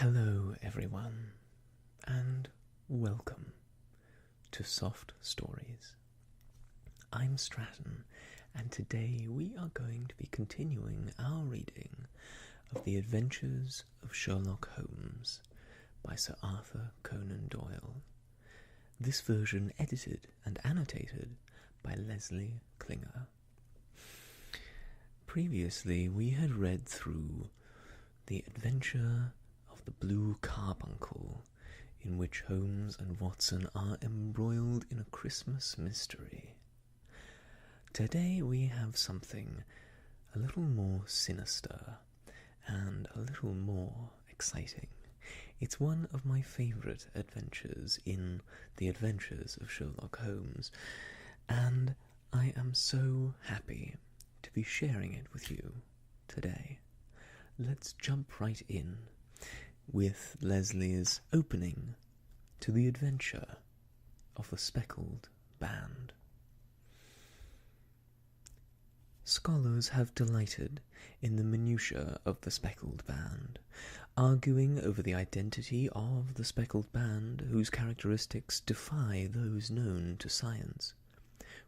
Hello everyone, and welcome to Soft Stories. I'm Stratton, and today we are going to be continuing our reading of The Adventures of Sherlock Holmes by Sir Arthur Conan Doyle. This version edited and annotated by Leslie Klinger. Previously we had read through The Adventure of the Blue Carbuncle, in which Holmes and Watson are embroiled in a Christmas mystery. Today we have something a little more sinister and a little more exciting. It's one of my favourite adventures in The Adventures of Sherlock Holmes, and I am so happy to be sharing it with you today. Let's jump right in with Leslie's opening to the adventure of the Speckled Band. Scholars have delighted in the minutiae of the Speckled Band, arguing over the identity of the Speckled Band whose characteristics defy those known to science,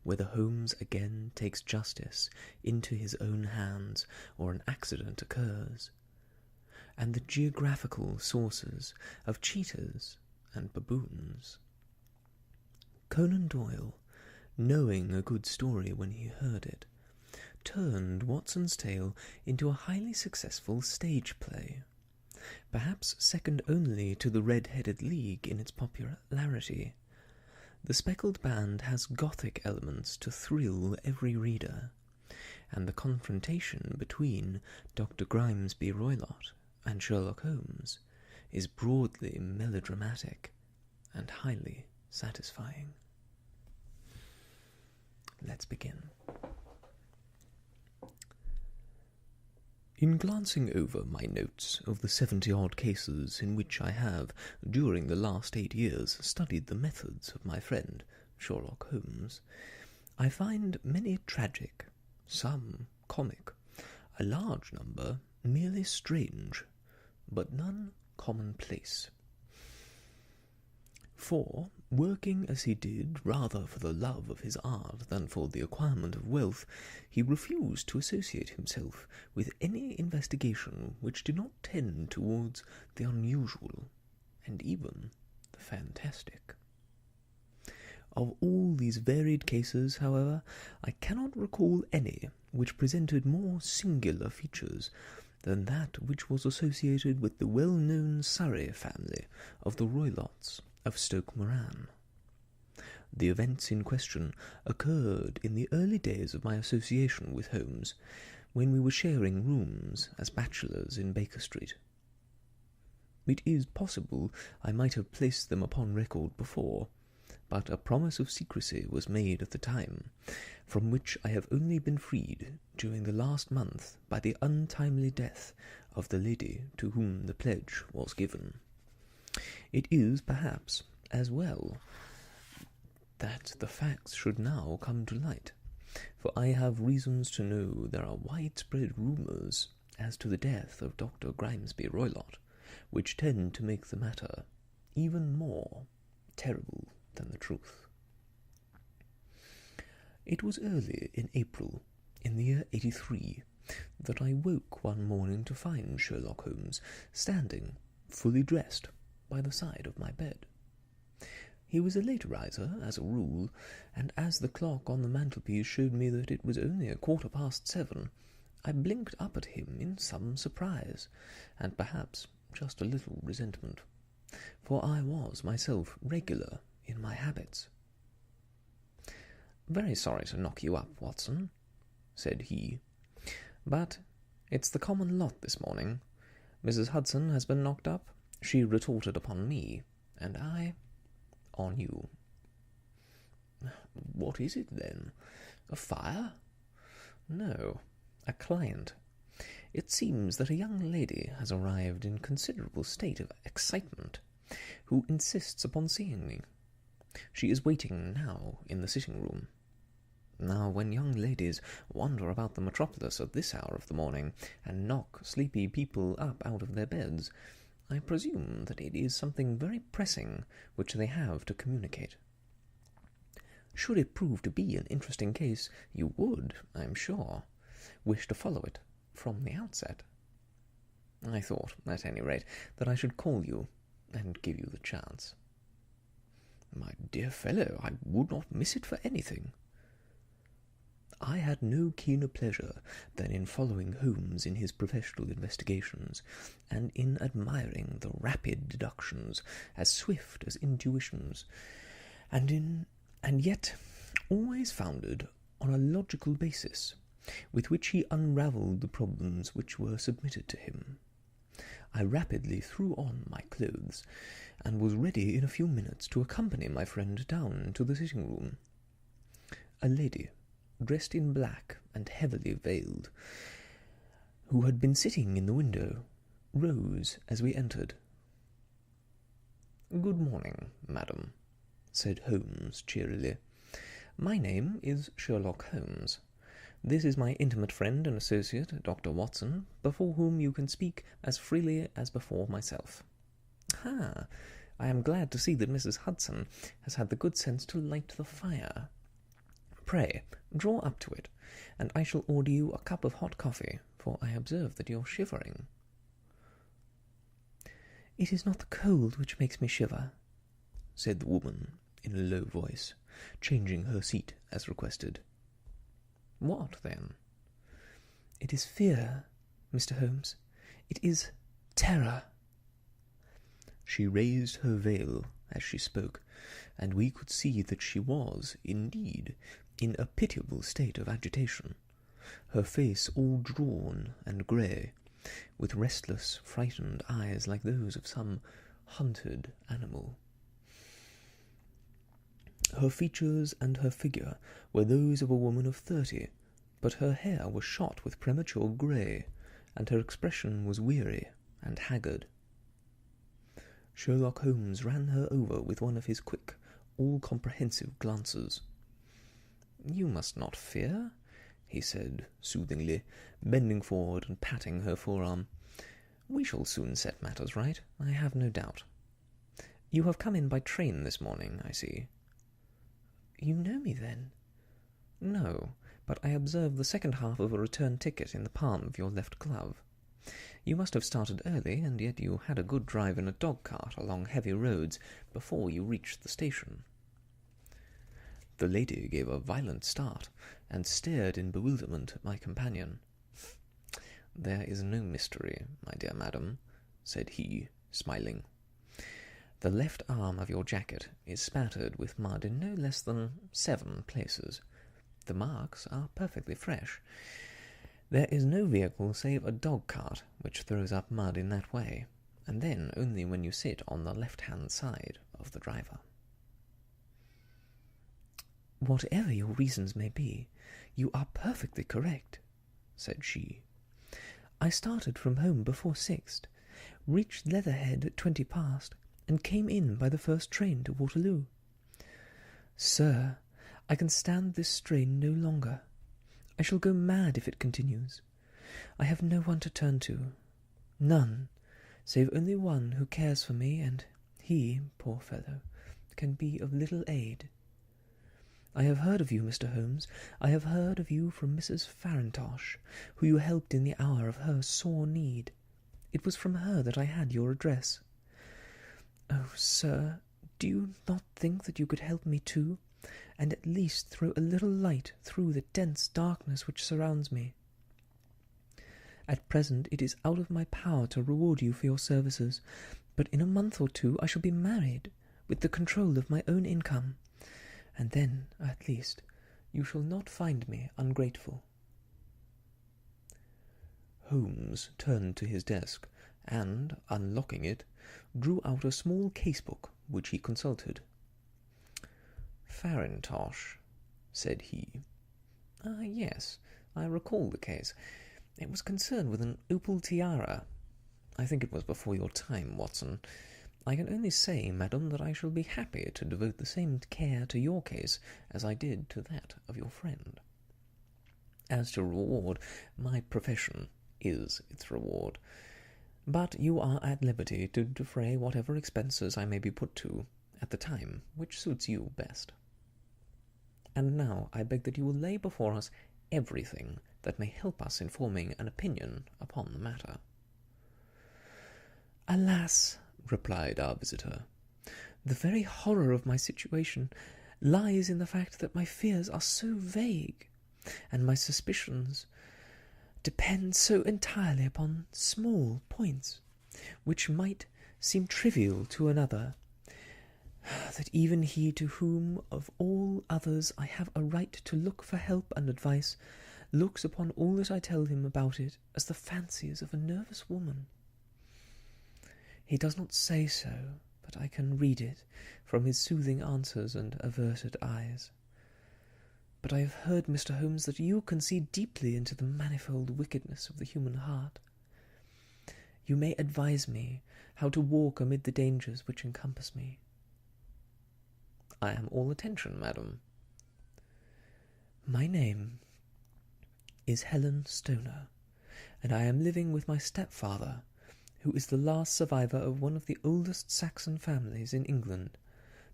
whether Holmes again takes justice into his own hands or an accident occurs, and the geographical sources of cheetahs and baboons. Conan Doyle, knowing a good story when he heard it, turned Watson's tale into a highly successful stage play, perhaps second only to the Red-Headed League in its popularity. The Speckled Band has Gothic elements to thrill every reader, and the confrontation between Dr. Grimesby Roylott and Sherlock Holmes is broadly melodramatic and highly satisfying. Let's begin. In glancing over my notes of the 70-odd cases in which I have, during the last 8 years, studied the methods of my friend Sherlock Holmes, I find many tragic, some comic, a large number merely strange, but none commonplace. For, working as he did rather for the love of his art than for the acquirement of wealth, he refused to associate himself with any investigation which did not tend towards the unusual and even the fantastic. Of all these varied cases, however, I cannot recall any which presented more singular features than that which was associated with the well-known Surrey family of the Roylotts of Stoke Moran. The events in question occurred in the early days of my association with Holmes, when we were sharing rooms as bachelors in Baker Street. It is possible I might have placed them upon record before, but a promise of secrecy was made at the time, from which I have only been freed during the last month by the untimely death of the lady to whom the pledge was given. It is, perhaps, as well that the facts should now come to light, for I have reasons to know there are widespread rumours as to the death of Dr. Grimesby Roylott, which tend to make the matter even more terrible than the truth. It was early in April, in the year 83, that I woke one morning to find Sherlock Holmes standing, fully dressed, by the side of my bed. He was a late riser, as a rule, and as the clock on the mantelpiece showed me that it was only 7:15, I blinked up at him in some surprise, and perhaps just a little resentment, for I was myself regular in my habits. "Very sorry to knock you up, Watson," said he, "but it's the common lot this morning. Mrs. Hudson has been knocked up. She retorted upon me, and I on you." "What is it, then? A fire?" "No, a client. It seems that a young lady has arrived in considerable state of excitement, who insists upon seeing me. She is waiting now in the sitting-room. Now, when young ladies wander about the metropolis at this hour of the morning, and knock sleepy people up out of their beds, I presume that it is something very pressing which they have to communicate. Should it prove to be an interesting case, you would, I am sure, wish to follow it from the outset. I thought, at any rate, that I should call you and give you the chance. My dear fellow, I would not miss it for anything. I had no keener pleasure than in following Holmes in his professional investigations, and in admiring the rapid deductions, as swift as intuitions, and yet always founded on a logical basis, with which he unravelled the problems which were submitted to him. I rapidly threw on my clothes, and was ready in a few minutes to accompany my friend down to the sitting-room. A lady, dressed in black and heavily veiled, who had been sitting in the window, rose as we entered. "Good morning, madam," said Holmes cheerily. "My name is Sherlock Holmes. This is my intimate friend and associate, Dr. Watson, before whom you can speak as freely as before myself. I am glad to see that Mrs. Hudson has had the good sense to light the fire. Pray, draw up to it, and I shall order you a cup of hot coffee, for I observe that you're shivering." "It is not the cold which makes me shiver," said the woman in a low voice, changing her seat as requested. "What, then?" "It is fear, Mr. Holmes. It is terror." She raised her veil as she spoke, and we could see that she was, indeed, in a pitiable state of agitation, her face all drawn and grey, with restless, frightened eyes like those of some hunted animal. Her features and her figure were those of a woman of 30, but her hair was shot with premature grey, and her expression was weary and haggard. Sherlock Holmes ran her over with one of his quick, all-comprehensive glances. "You must not fear," he said soothingly, bending forward and patting her forearm. "We shall soon set matters right, I have no doubt. You have come in by train this morning, I see." "You know me, then?" "No, but I observe the second half of a return ticket in the palm of your left glove. You must have started early, and yet you had a good drive in a dog-cart along heavy roads before you reached the station." The lady gave a violent start, and stared in bewilderment at my companion. "There is no mystery, my dear madam," said he, smiling. "The left arm of your jacket is spattered with mud in no less than 7 places. The marks are perfectly fresh. There is no vehicle save a dog-cart which throws up mud in that way, and then only when you sit on the left-hand side of the driver." "Whatever your reasons may be, you are perfectly correct," said she. "I started from home before 6, reached Leatherhead at 20 past, and came in by the first train to Waterloo. Sir, I can stand this strain no longer. I shall go mad if it continues. I have no one to turn to. None, save only one who cares for me, and he, poor fellow, can be of little aid. I have heard of you, Mr. Holmes. I have heard of you from Mrs. Farintosh, who you helped in the hour of her sore need. It was from her that I had your address. Oh, sir, do you not think that you could help me too, and at least throw a little light through the dense darkness which surrounds me? At present it is out of my power to reward you for your services, but in a month or 2 I shall be married, with the control of my own income, and then, at least, you shall not find me ungrateful." Holmes turned to his desk, and, unlocking it, drew out a small case-book which he consulted. "Farintosh," said he. Yes, I recall the case. It was concerned with an opal tiara. I think it was before your time, Watson. I can only say, madam, that I shall be happy to devote the same care to your case as I did to that of your friend. As to reward, my profession is its reward. But you are at liberty to defray whatever expenses I may be put to at the time which suits you best. And now I beg that you will lay before us everything that may help us in forming an opinion upon the matter." "Alas," replied our visitor, "the very horror of my situation lies in the fact that my fears are so vague, and my suspicions depend so entirely upon small points, which might seem trivial to another, that even he to whom of all others I have a right to look for help and advice looks upon all that I tell him about it as the fancies of a nervous woman. He does not say so, but I can read it from his soothing answers and averted eyes. But I have heard, Mr. Holmes, that you can see deeply into the manifold wickedness of the human heart. You may advise me how to walk amid the dangers which encompass me." "I am all attention, madam." "My name is Helen Stoner, and I am living with my stepfather, who is the last survivor of one of the oldest Saxon families in England,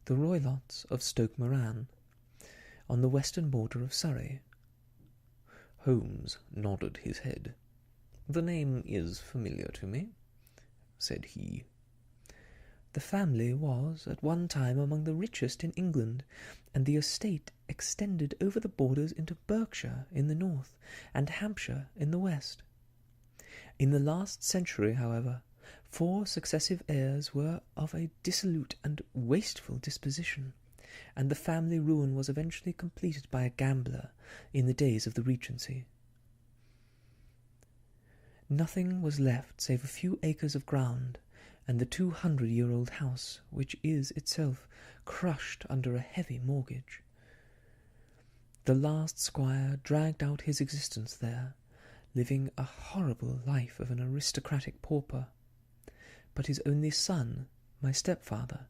the Roylotts of Stoke Moran, on the western border of Surrey." Holmes nodded his head. "The name is familiar to me," said he. "The family was at one time among the richest in England, and the estate extended over the borders into Berkshire in the north and Hampshire in the west. In the last century, however, 4 successive heirs were of a dissolute and wasteful disposition, and the family ruin was eventually completed by a gambler in the days of the Regency. Nothing was left save a few acres of ground, and the 200-year-old house, which is itself crushed under a heavy mortgage. The last squire dragged out his existence there, living a horrible life of an aristocratic pauper. But his only son, my stepfather,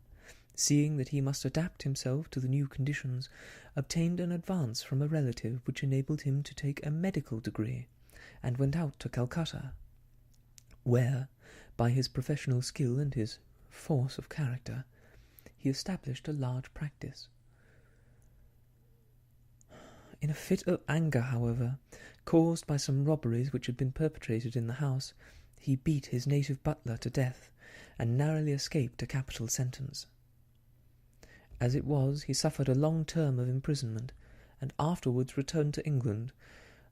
seeing that he must adapt himself to the new conditions, obtained an advance from a relative which enabled him to take a medical degree, and went out to Calcutta, where, by his professional skill and his force of character, he established a large practice. In a fit of anger, however, caused by some robberies which had been perpetrated in the house, he beat his native butler to death, and narrowly escaped a capital sentence. As it was, he suffered a long term of imprisonment, and afterwards returned to England,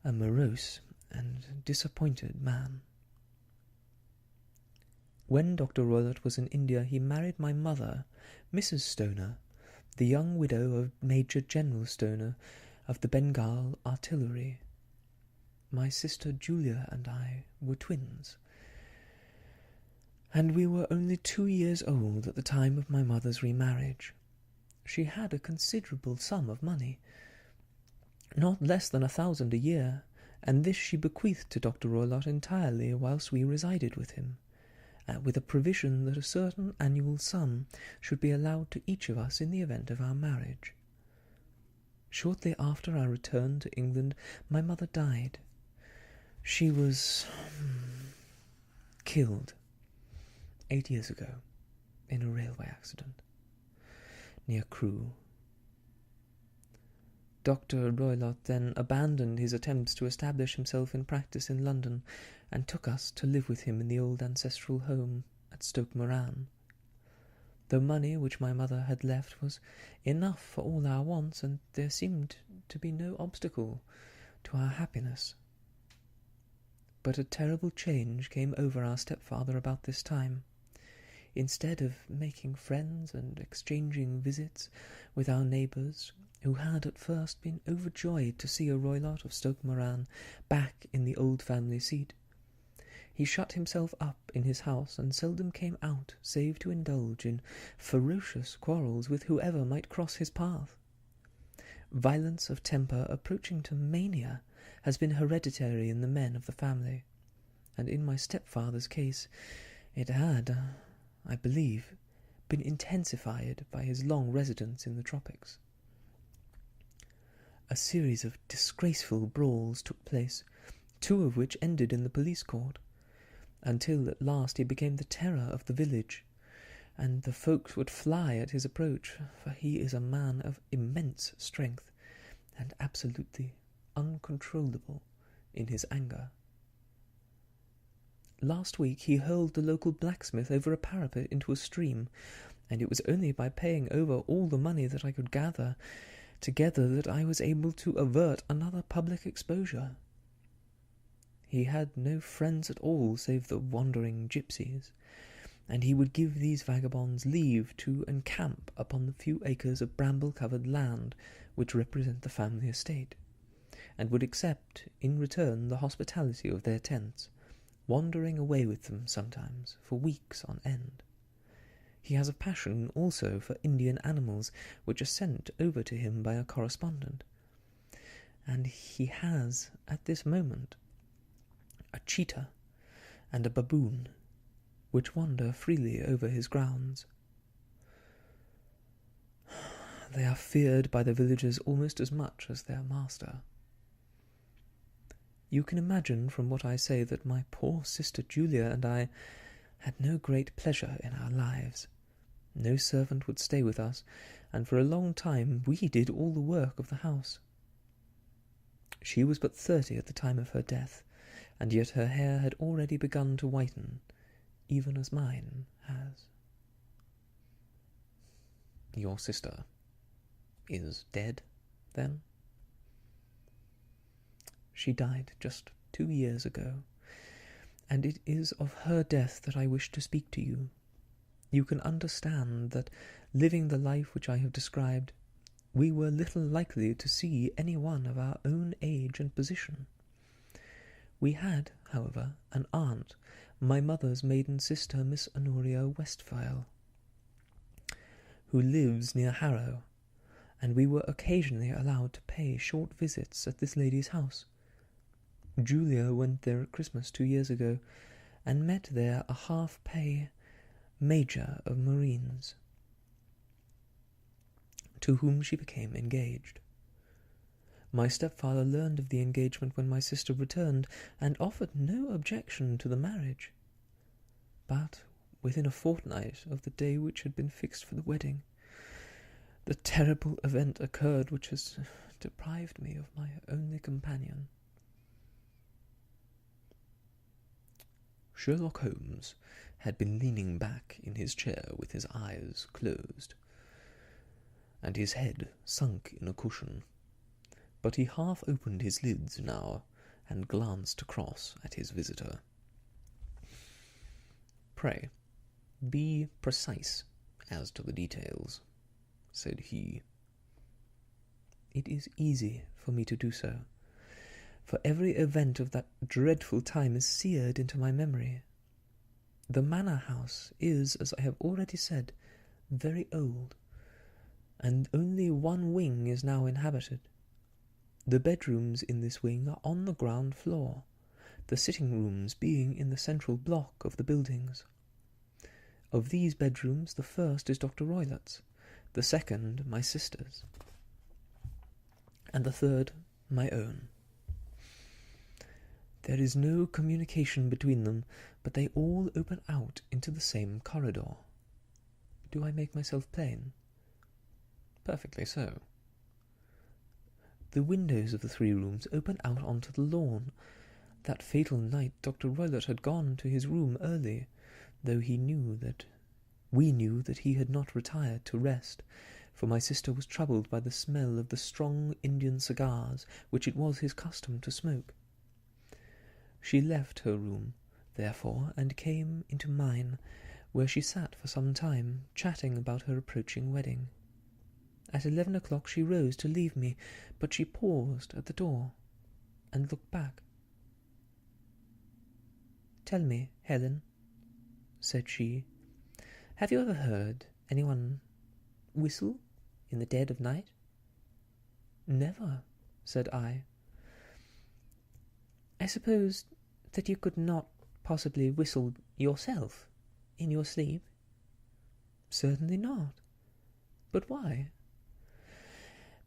a morose and disappointed man. When Dr. Roylott was in India, he married my mother, Mrs. Stoner, the young widow of Major General Stoner of the Bengal Artillery. My sister Julia and I were twins, and we were only 2 years old at the time of my mother's remarriage. She had a considerable sum of money, not less than 1,000 a year, and this she bequeathed to Dr. Roylott entirely whilst we resided with him, with a provision that a certain annual sum should be allowed to each of us in the event of our marriage. Shortly after our return to England, my mother died. She was killed 8 years ago in a railway accident near Crewe. Dr. Roylott then abandoned his attempts to establish himself in practice in London, and took us to live with him in the old ancestral home at Stoke Moran. The money which my mother had left was enough for all our wants, and there seemed to be no obstacle to our happiness. But a terrible change came over our stepfather about this time. Instead of making friends and exchanging visits with our neighbours, who had at first been overjoyed to see a Roylott of Stoke Moran back in the old family seat, he shut himself up in his house and seldom came out save to indulge in ferocious quarrels with whoever might cross his path. Violence of temper approaching to mania has been hereditary in the men of the family, and in my stepfather's case it had, I believe, been intensified by his long residence in the tropics. A series of disgraceful brawls took place, 2 of which ended in the police court, until at last he became the terror of the village, and the folks would fly at his approach, for he is a man of immense strength, and absolutely uncontrollable in his anger. Last week he hurled the local blacksmith over a parapet into a stream, and it was only by paying over all the money that I could gather together that I was able to avert another public exposure. He had no friends at all save the wandering gypsies, and he would give these vagabonds leave to encamp upon the few acres of bramble-covered land which represent the family estate, and would accept in return the hospitality of their tents, wandering away with them sometimes for weeks on end. He has a passion also for Indian animals, which are sent over to him by a correspondent, and he has at this moment a cheetah and a baboon, which wander freely over his grounds. They are feared by the villagers almost as much as their master. You can imagine from what I say that my poor sister Julia and I had no great pleasure in our lives. No servant would stay with us, and for a long time we did all the work of the house. She was but 30 at the time of her death, and yet her hair had already begun to whiten, even as mine has. Your sister is dead, then? She died just 2 years ago, and it is of her death that I wish to speak to you. You can understand that, living the life which I have described, we were little likely to see any one of our own age and position. We had, however, an aunt, my mother's maiden sister, Miss Honoria Westphal, who lives near Harrow, and we were occasionally allowed to pay short visits at this lady's house. Julia went there at Christmas 2 years ago, and met there a half-pay major of Marines, to whom she became engaged. My stepfather learned of the engagement when my sister returned, and offered no objection to the marriage. But within a fortnight of the day which had been fixed for the wedding, the terrible event occurred which has deprived me of my only companion. Sherlock Holmes had been leaning back in his chair with his eyes closed, and his head sunk in a cushion, but he half opened his lids now, and glanced across at his visitor. "Pray, be precise as to the details," said he. "It is easy for me to do so, for every event of that dreadful time is seared into my memory. The manor house is, as I have already said, very old, and only one wing is now inhabited. The bedrooms in this wing are on the ground floor, the sitting-rooms being in the central block of the buildings. Of these bedrooms, the first is Dr. Roylott's, the second my sister's, and the third my own. There is no communication between them, but they all open out into the same corridor. Do I make myself plain?" "Perfectly so." "The windows of the 3 rooms open out onto the lawn. That fatal night Dr. Roylott had gone to his room early, though we knew that he had not retired to rest, for my sister was troubled by the smell of the strong Indian cigars which it was his custom to smoke. She left her room, therefore, and came into mine, where she sat for some time, chatting about her approaching wedding. At 11 o'clock she rose to leave me, but she paused at the door, and looked back. "Tell me, Helen," said she, "have you ever heard anyone whistle in the dead of night?" "Never," said I. "I suppose that you could not possibly whistle yourself in your sleep?" "Certainly not. But why?"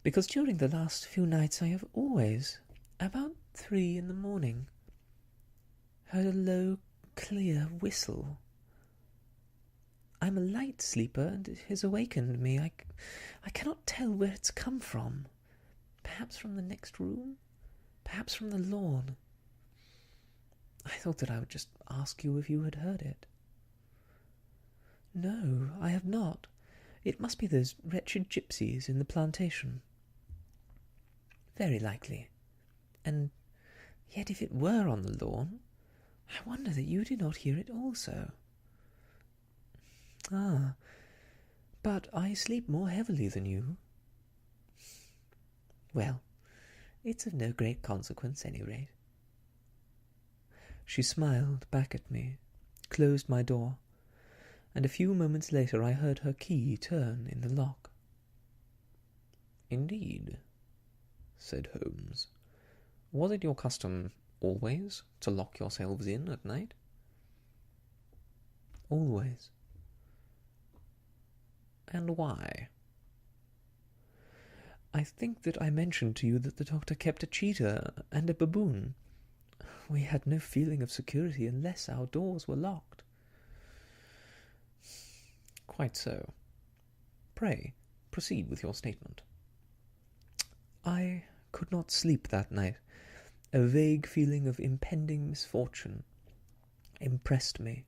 "Because during the last few nights I have always, about 3 in the morning, heard a low clear whistle. I'm a light sleeper, and it has awakened me. I cannot tell where it's come from. Perhaps from the next room? Perhaps from the lawn. I thought that I would just ask you if you had heard it. No, I have not. It must be those wretched gypsies in the plantation. Very likely. And yet if it were on the lawn, I wonder that you did not hear it also. Ah, but I sleep more heavily than you. Well, it's of no great consequence, any rate. She smiled back at me, closed my door, and a few moments later I heard her key turn in the lock. Indeed, said Holmes. Was it your custom always to lock yourselves in at night? Always. And why? I think that I mentioned to you that the doctor kept a cheetah and a baboon. We had no feeling of security unless our doors were locked. Quite so. Pray, proceed with your statement. I could not sleep that night. A vague feeling of impending misfortune impressed me.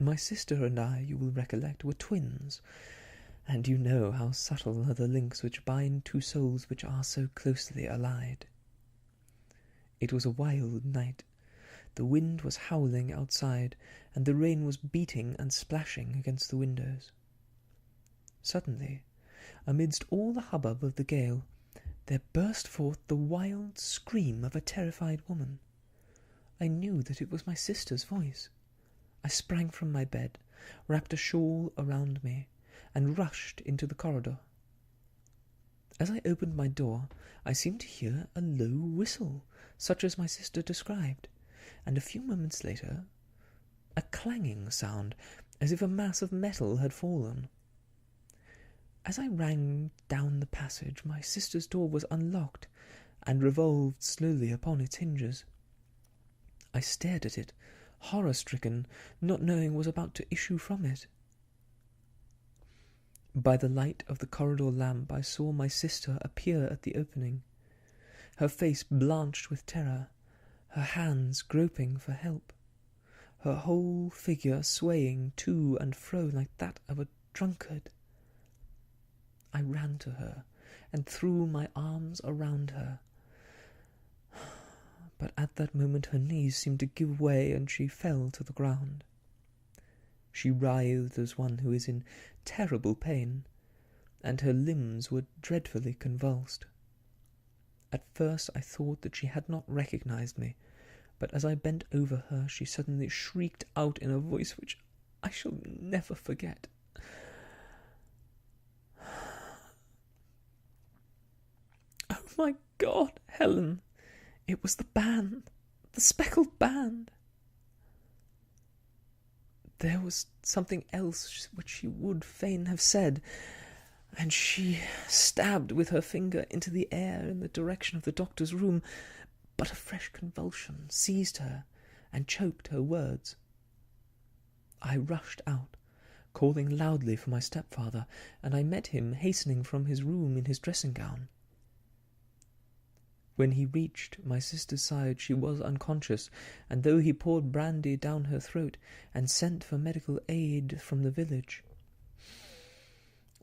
My sister and I, you will recollect, were twins, and you know how subtle are the links which bind two souls which are so closely allied. It was a wild night. The wind was howling outside, and the rain was beating and splashing against the windows. Suddenly, amidst all the hubbub of the gale, there burst forth the wild scream of a terrified woman. I knew that it was my sister's voice. I sprang from my bed, wrapped a shawl around me, and rushed into the corridor. As I opened my door, I seemed to hear a low whistle, such as my sister described, and a few moments later, a clanging sound, as if a mass of metal had fallen. As I ran down the passage, my sister's door was unlocked, and revolved slowly upon its hinges. I stared at it, horror-stricken, not knowing what was about to issue from it. By the light of the corridor lamp I saw my sister appear at the opening, her face blanched with terror, her hands groping for help, her whole figure swaying to and fro like that of a drunkard. I ran to her and threw my arms around her. But at that moment her knees seemed to give way, and she fell to the ground. She writhed as one who is in terrible pain, and her limbs were dreadfully convulsed. At first I thought that she had not recognized me, but as I bent over her she suddenly shrieked out in a voice which I shall never forget. "Oh my God, Helen! It was the band, the speckled band!" There was something else which she would fain have said, and she stabbed with her finger into the air in the direction of the doctor's room, but a fresh convulsion seized her and choked her words. I rushed out, calling loudly for my stepfather, and I met him hastening from his room in his dressing-gown. When he reached my sister's side, she was unconscious, and though he poured brandy down her throat and sent for medical aid from the village,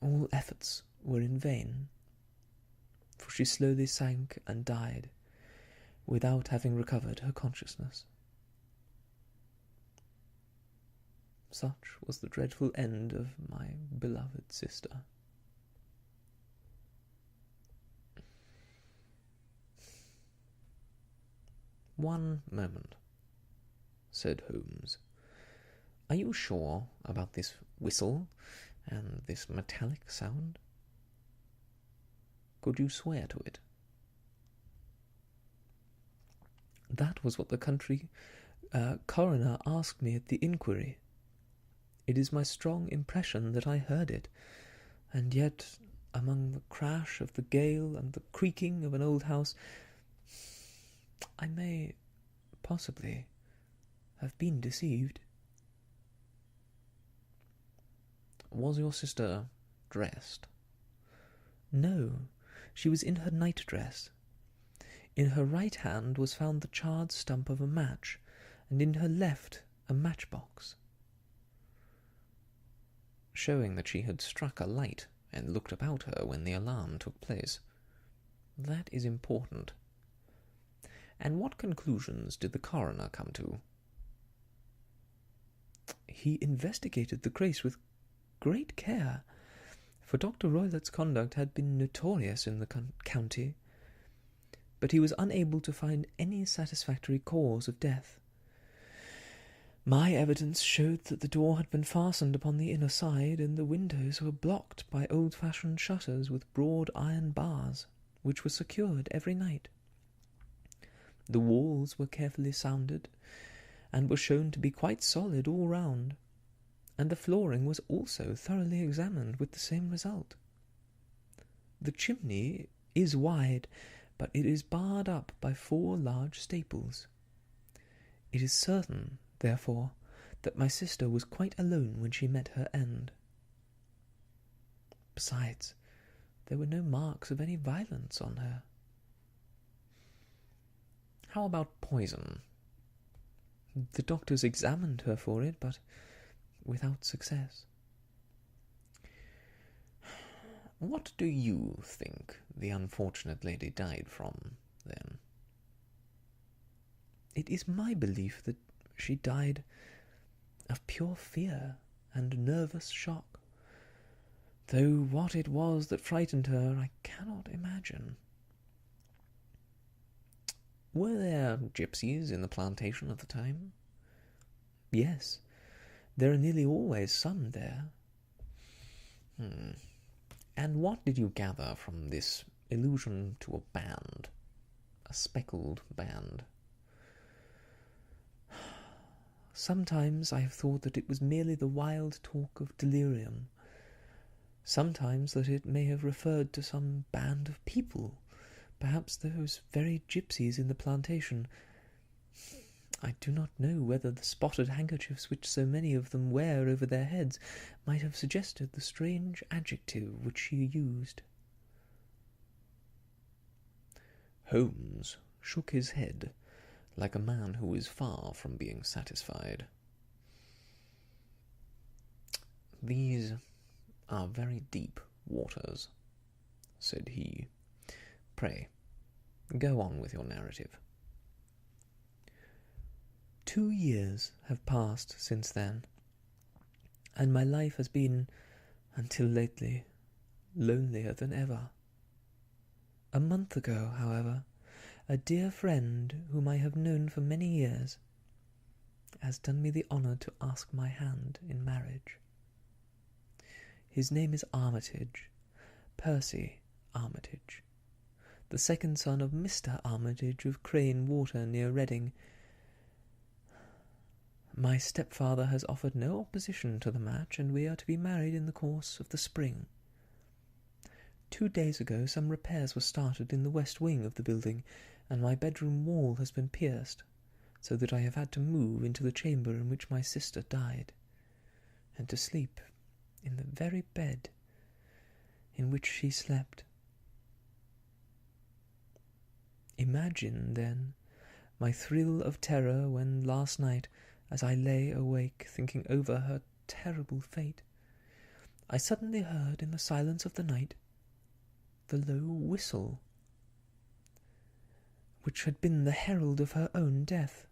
all efforts were in vain, for she slowly sank and died without having recovered her consciousness. Such was the dreadful end of my beloved sister. "One moment," said Holmes. "Are you sure about this whistle and this metallic sound? Could you swear to it?" "That was what the country coroner asked me at the inquiry. It is my strong impression that I heard it, and yet, among the crash of the gale and the creaking of an old house, I may possibly have been deceived. Was your sister dressed? No, she was in her night-dress. In her right hand was found the charred stump of a match, and in her left a matchbox, showing that she had struck a light and looked about her when the alarm took place. That is important. And what conclusions did the coroner come to? He investigated the case with great care, for Dr. Roylott's conduct had been notorious in the county, but he was unable to find any satisfactory cause of death. My evidence showed that the door had been fastened upon the inner side, and the windows were blocked by old-fashioned shutters with broad iron bars, which were secured every night. The walls were carefully sounded, and were shown to be quite solid all round, and the flooring was also thoroughly examined with the same result. The chimney is wide, but it is barred up by 4 large staples. It is certain, therefore, that my sister was quite alone when she met her end. Besides, there were no marks of any violence on her. How about poison? The doctors examined her for it, but without success. What do you think the unfortunate lady died from, then? It is my belief that she died of pure fear and nervous shock, though what it was that frightened her I cannot imagine. Were there gypsies in the plantation at the time? Yes, there are nearly always some there. And what did you gather from this allusion to a band, a speckled band? Sometimes I have thought that it was merely the wild talk of delirium, sometimes that it may have referred to some band of people, perhaps those very gypsies in the plantation. I do not know whether the spotted handkerchiefs which so many of them wear over their heads might have suggested the strange adjective which she used. Holmes shook his head, like a man who is far from being satisfied. These are very deep waters, said he. Pray, go on with your narrative. 2 years have passed since then, and my life has been, until lately, lonelier than ever. A month ago, however, a dear friend whom I have known for many years has done me the honour to ask my hand in marriage. His name is Armitage, Percy Armitage, the second son of Mr. Armitage of Crane Water near Reading. My stepfather has offered no opposition to the match, and we are to be married in the course of the spring. 2 days ago some repairs were started in the west wing of the building, and my bedroom wall has been pierced, so that I have had to move into the chamber in which my sister died, and to sleep in the very bed in which she slept. Imagine, then, my thrill of terror when last night, as I lay awake thinking over her terrible fate, I suddenly heard in the silence of the night the low whistle which had been the herald of her own death.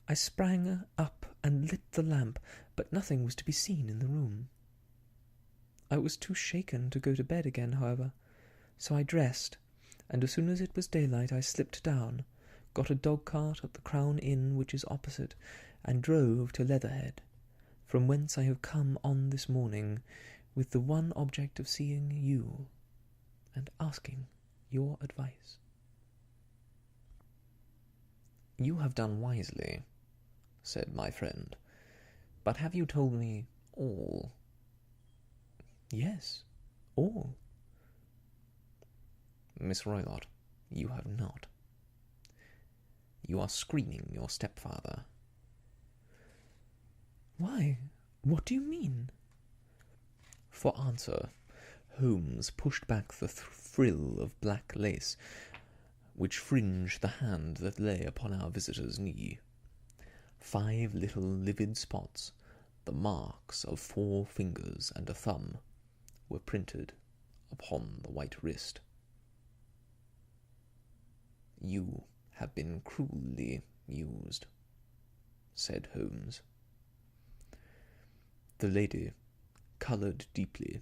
I sprang up and lit the lamp, but nothing was to be seen in the room. I was too shaken to go to bed again, however, so I dressed, and as soon as it was daylight I slipped down, got a dog-cart at the Crown Inn which is opposite, and drove to Leatherhead, from whence I have come on this morning, with the one object of seeing you, and asking your advice. You have done wisely, said my friend, but have you told me all? Yes, all. Miss Roylott, you have not. You are screening your stepfather, Why? What do you mean? For answer, Holmes pushed back the frill of black lace which fringed the hand that lay upon our visitor's knee. 5 little livid spots, the marks of 4 fingers and a thumb, were printed upon the white wrist. "You have been cruelly used," said Holmes. The lady coloured deeply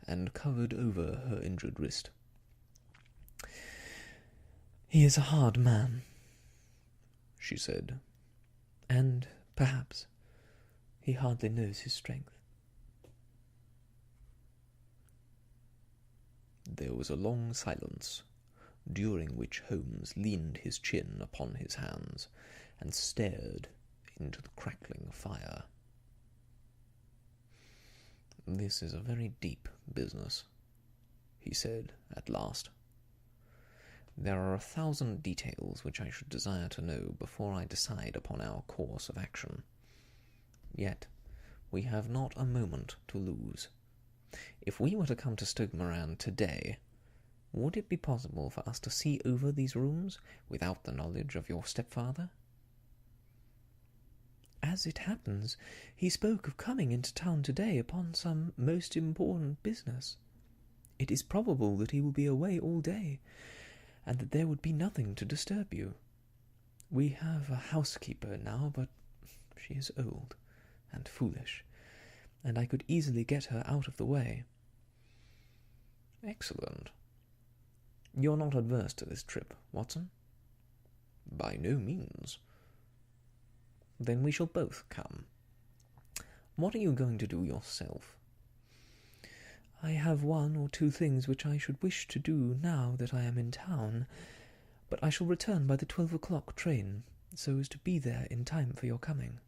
and covered over her injured wrist. "He is a hard man," she said, "and perhaps he hardly knows his strength." There was a long silence, during which Holmes leaned his chin upon his hands and stared into the crackling fire. "This is a very deep business," he said at last. "There are 1,000 details which I should desire to know before I decide upon our course of action. Yet we have not a moment to lose. If we were to come to Stoke Moran today, would it be possible for us to see over these rooms without the knowledge of your stepfather?" "As it happens, he spoke of coming into town today upon some most important business. It is probable that he will be away all day, and that there would be nothing to disturb you. We have a housekeeper now, but she is old and foolish, and I could easily get her out of the way." "Excellent. You're not adverse to this trip, Watson?" "By no means." "Then we shall both come. What are you going to do yourself?" "I have 1 or 2 things which I should wish to do now that I am in town, but I shall return by the 12 o'clock train, so as to be there in time for your coming."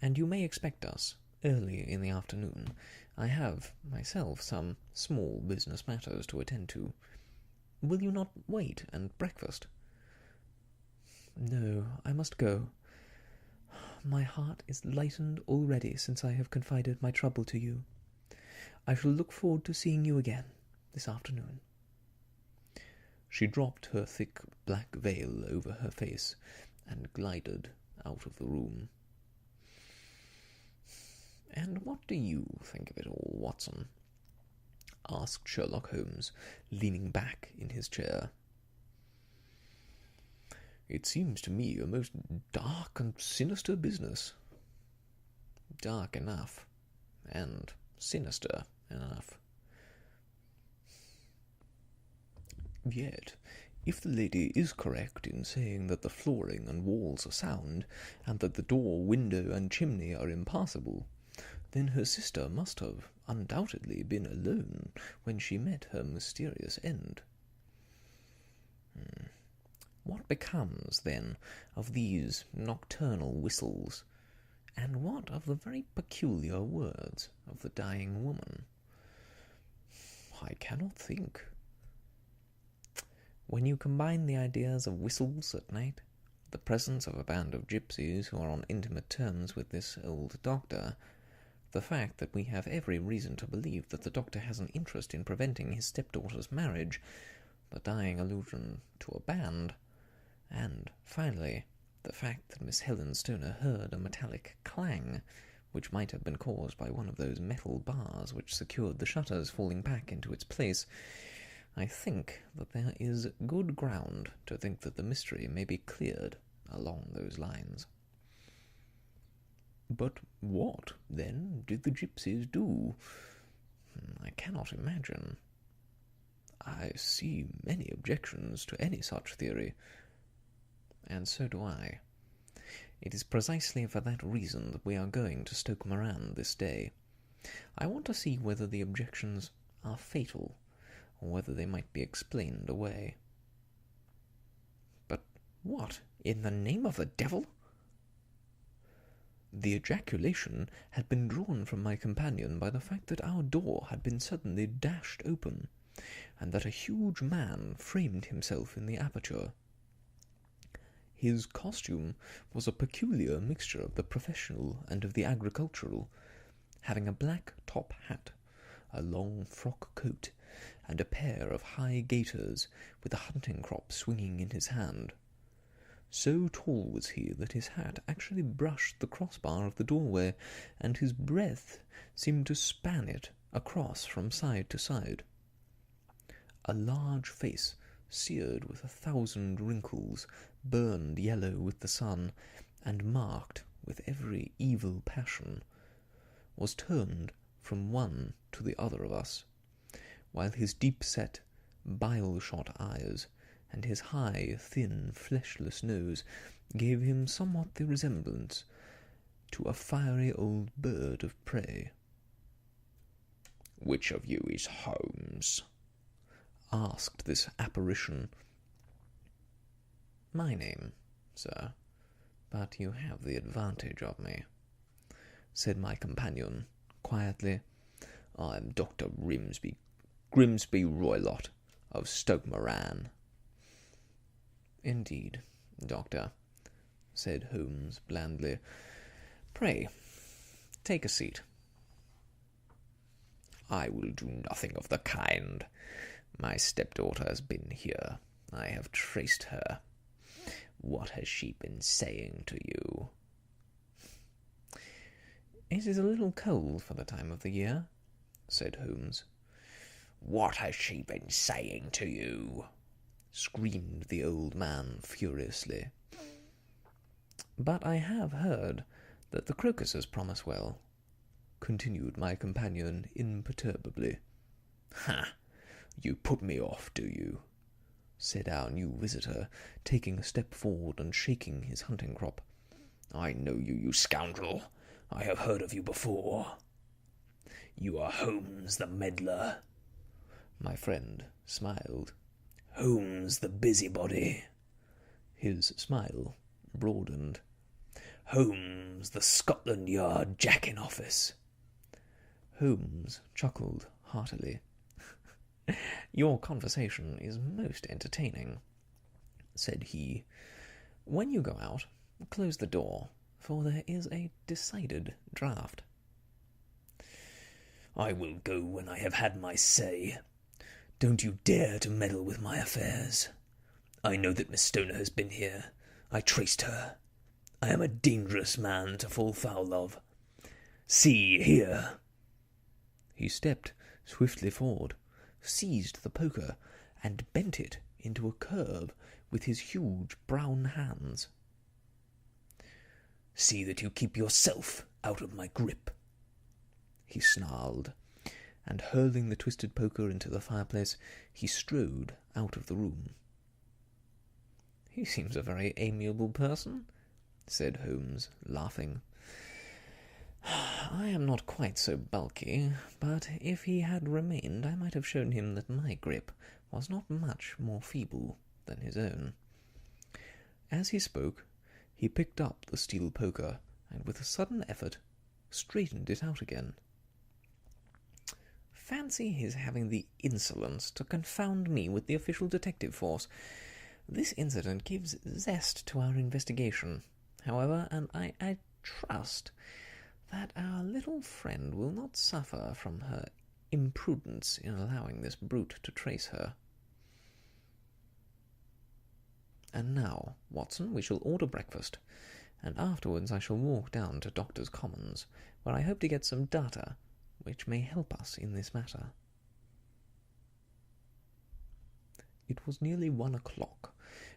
"And you may expect us early in the afternoon. I have, myself, some small business matters to attend to. Will you not wait and breakfast?" "No, I must go. My heart is lightened already since I have confided my trouble to you. I shall look forward to seeing you again this afternoon." She dropped her thick black veil over her face and glided out of the room. "And what do you think of it all, Watson?" asked Sherlock Holmes, leaning back in his chair. "It seems to me a most dark and sinister business." "Dark enough, and sinister enough." "Yet, if the lady is correct in saying that the flooring and walls are sound, and that the door, window, and chimney are impassable, then her sister must have undoubtedly been alone when she met her mysterious end. What becomes, then, of these nocturnal whistles, and what of the very peculiar words of the dying woman? I cannot think. When you combine the ideas of whistles at night, the presence of a band of gypsies who are on intimate terms with this old doctor, the fact that we have every reason to believe that the doctor has an interest in preventing his stepdaughter's marriage, the dying allusion to a band, and, finally, the fact that Miss Helen Stoner heard a metallic clang, which might have been caused by one of those metal bars which secured the shutters falling back into its place, I think that there is good ground to think that the mystery may be cleared along those lines." "But what, then, did the gypsies do?" "I cannot imagine." "I see many objections to any such theory." "And so do I. It is precisely for that reason that we are going to Stoke Moran this day. I want to see whether the objections are fatal, or whether they might be explained away." "But what, in the name of the devil?" "The ejaculation had been drawn from my companion by the fact that our door had been suddenly dashed open, and that a huge man framed himself in the aperture. His costume was a peculiar mixture of the professional and of the agricultural, having a black top hat, a long frock coat, and a pair of high gaiters with a hunting crop swinging in his hand. So tall was he that his hat actually brushed the crossbar of the doorway, and his breadth seemed to span it across from side to side. A large face, seared with 1,000 wrinkles, burned yellow with the sun, and marked with every evil passion, was turned from one to the other of us, while his deep-set, bile-shot eyes and his high, thin, fleshless nose gave him somewhat the resemblance to a fiery old bird of prey. "Which of you is Holmes?" asked this apparition. "My name, sir, but you have the advantage of me," said my companion, quietly. "I am Dr. Grimsby Roylott, of Stoke Moran." "Indeed, doctor," said Holmes blandly. "Pray, take a seat." "I will do nothing of the kind. My stepdaughter has been here. I have traced her. What has she been saying to you?" "It is a little cold for the time of the year," said Holmes. "What has she been saying to you?" screamed the old man furiously. "But I have heard that the crocuses promise well," continued my companion imperturbably. "Ha! You put me off, do you?" said our new visitor, taking a step forward and shaking his hunting crop. "I know you, you scoundrel. I have heard of you before. You are Holmes the meddler." My friend smiled. "Holmes the busybody." His smile broadened. "Holmes the Scotland Yard jack-in-office." Holmes chuckled heartily. "Your conversation is most entertaining," said he. "When you go out, close the door, for there is a decided draught." "I will go when I have had my say. Don't you dare to meddle with my affairs. I know that Miss Stoner has been here. I traced her. I am a dangerous man to fall foul of. See here." He stepped swiftly forward, seized the poker, and bent it into a curve with his huge brown hands. "See that you keep yourself out of my grip," he snarled, and hurling the twisted poker into the fireplace, he strode out of the room. "He seems a very amiable person," said Holmes, laughing. "I am not quite so bulky, but if he had remained, I might have shown him that my grip was not much more feeble than his own." As he spoke, he picked up the steel poker, and with a sudden effort, straightened it out again. "Fancy his having the insolence to confound me with the official detective force. This incident gives zest to our investigation, however, and I trust that our little friend will not suffer from her imprudence in allowing this brute to trace her. And now, Watson, we shall order breakfast, and afterwards I shall walk down to Doctors' Commons, where I hope to get some data which may help us in this matter." It was nearly 1 o'clock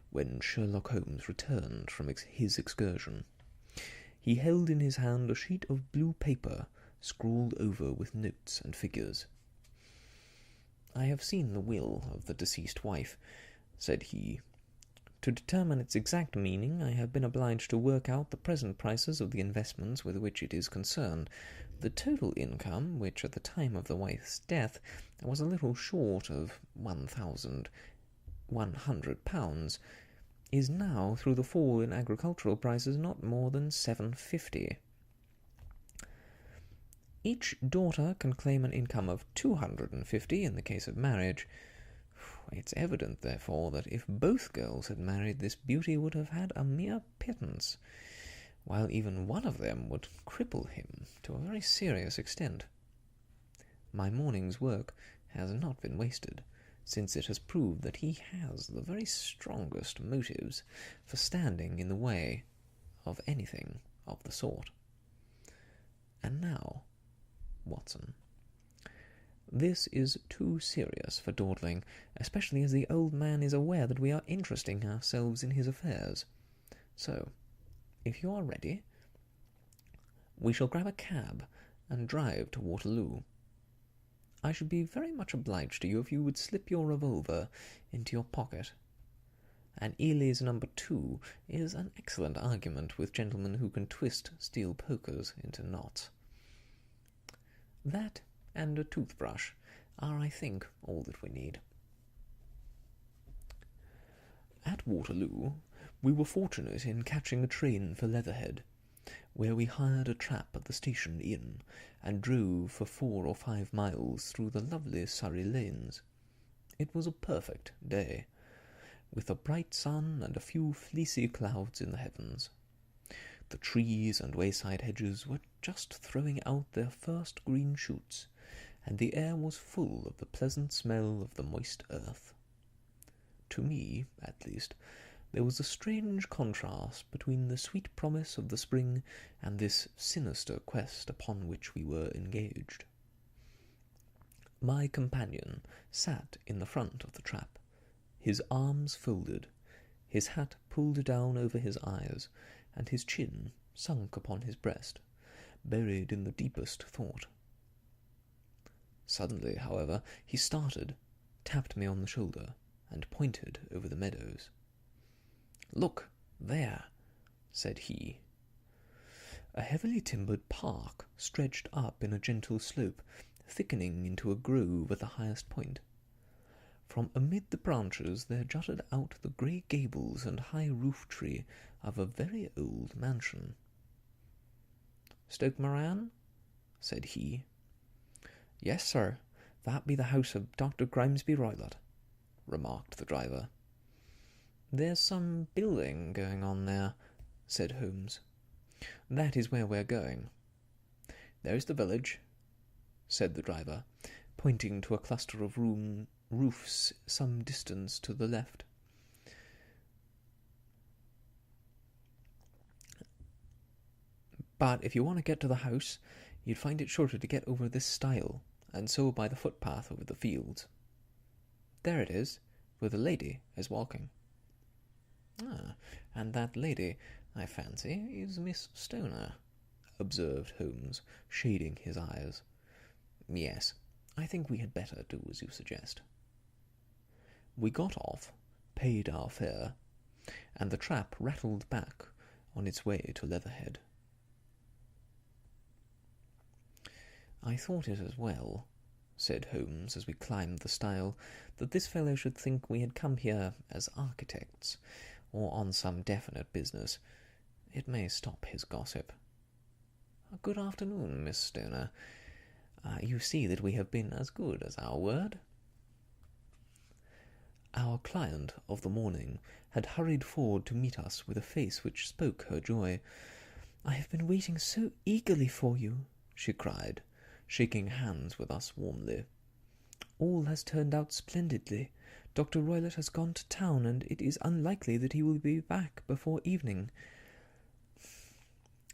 when Sherlock Holmes returned from his excursion. He held in his hand a sheet of blue paper scrawled over with notes and figures. "I have seen the will of the deceased wife," said he. "To determine its exact meaning, I have been obliged to work out the present prices of the investments with which it is concerned. The total income, which at the time of the wife's death was a little short of £1,100, is now, through the fall in agricultural prices, not more than £750. Each daughter can claim an income of £250 in the case of marriage. It's evident, therefore, that if both girls had married, this beauty would have had a mere pittance, while even one of them would cripple him to a very serious extent. My morning's work has not been wasted, since it has proved that he has the very strongest motives for standing in the way of anything of the sort. And now, Watson, this is too serious for dawdling, especially as the old man is aware that we are interesting ourselves in his affairs. So, if you are ready, we shall grab a cab and drive to Waterloo. I should be very much obliged to you if you would slip your revolver into your pocket. And Ely's number 2 is an excellent argument with gentlemen who can twist steel pokers into knots. That and a toothbrush are, I think, all that we need. At Waterloo, we were fortunate in catching a train for Leatherhead, where we hired a trap at the station inn and drove for 4 or 5 miles through the lovely Surrey lanes. It was a perfect day, with a bright sun and a few fleecy clouds in the heavens. The trees and wayside hedges were just throwing out their first green shoots, and the air was full of the pleasant smell of the moist earth. To me, at least, there was a strange contrast between the sweet promise of the spring and this sinister quest upon which we were engaged. My companion sat in the front of the trap, his arms folded, his hat pulled down over his eyes, and his chin sunk upon his breast, buried in the deepest thought. Suddenly, however, he started, tapped me on the shoulder, and pointed over the meadows. "Look, there," said he. A heavily timbered park stretched up in a gentle slope, thickening into a grove at the highest point. From amid the branches there jutted out the grey gables and high roof-tree of a very old mansion. "Stoke Moran?" said he. "Yes, sir, that be the house of Dr. Grimesby Roylott," remarked the driver. "There's some building going on there," said Holmes. "That is where we're going." "There's the village," said the driver, pointing to a cluster of roofs some distance to the left. "But if you want to get to the house, you'd find it shorter to get over this stile, and so by the footpath over the fields. There it is, where the lady is walking." "Ah, and that lady, I fancy, is Miss Stoner," observed Holmes, shading his eyes. "Yes, I think we had better do as you suggest." We got off, paid our fare, and the trap rattled back on its way to Leatherhead. "I thought it as well," said Holmes as we climbed the stile, "that this fellow should think we had come here as architects, or on some definite business. It may stop his gossip. Good afternoon, Miss Stoner. You see that we have been as good as our word." Our client of the morning had hurried forward to meet us with a face which spoke her joy. "I have been waiting so eagerly for you," she cried, shaking hands with us warmly. "All has turned out splendidly. Dr. Roylott has gone to town, and it is unlikely that he will be back before evening."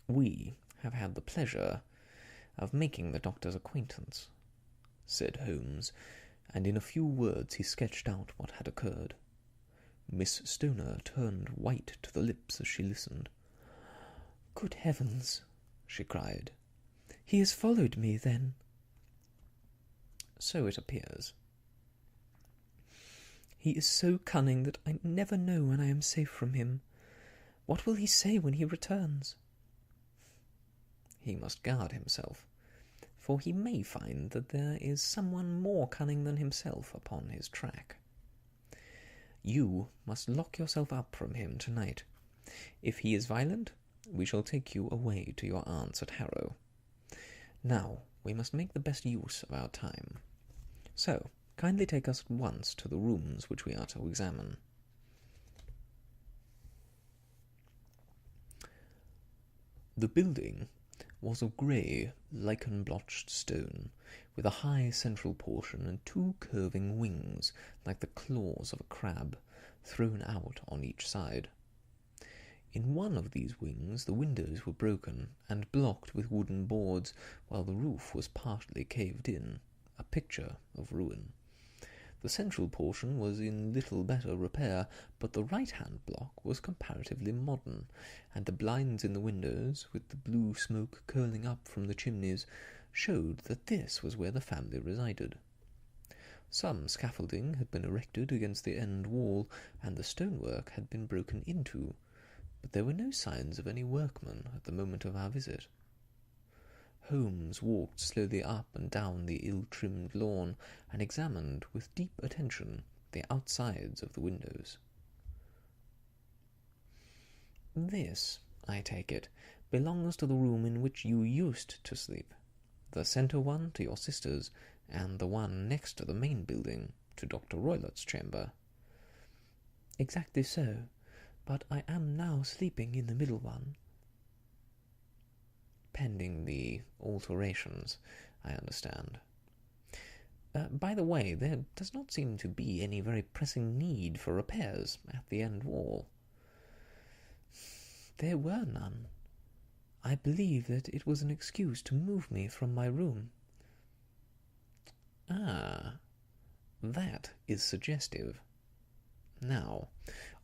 "We have had the pleasure of making the doctor's acquaintance," said Holmes, and in a few words he sketched out what had occurred. Miss Stoner turned white to the lips as she listened. "Good heavens!" she cried. "He has followed me, then?" "So it appears." "He is so cunning that I never know when I am safe from him. What will he say when he returns?" "He must guard himself, for he may find that there is someone more cunning than himself upon his track. You must lock yourself up from him tonight. If he is violent, we shall take you away to your aunt's at Harrow. Now we must make the best use of our time. So, Kindly take us at once to the rooms which we are to examine." The building was of grey, lichen-blotched stone, with a high central portion and two curving wings, like the claws of a crab, thrown out on each side. In one of these wings the windows were broken and blocked with wooden boards, while the roof was partly caved in, a picture of ruin. The central portion was in little better repair, but the right-hand block was comparatively modern, and the blinds in the windows, with the blue smoke curling up from the chimneys, showed that this was where the family resided. Some scaffolding had been erected against the end wall, and the stonework had been broken into, but there were no signs of any workmen at the moment of our visit. Holmes walked slowly up and down the ill-trimmed lawn, and examined with deep attention the outsides of the windows. "This, I take it, belongs to the room in which you used to sleep, the centre one to your sister's, and the one next to the main building to Dr. Roylott's chamber." "Exactly so, but I am now sleeping in the middle one." "Pending the alterations, I understand. By the way, there does not seem to be any very pressing need for repairs at the end wall." "There were none. I believe that it was an excuse to move me from my room." "Ah, that is suggestive. Now,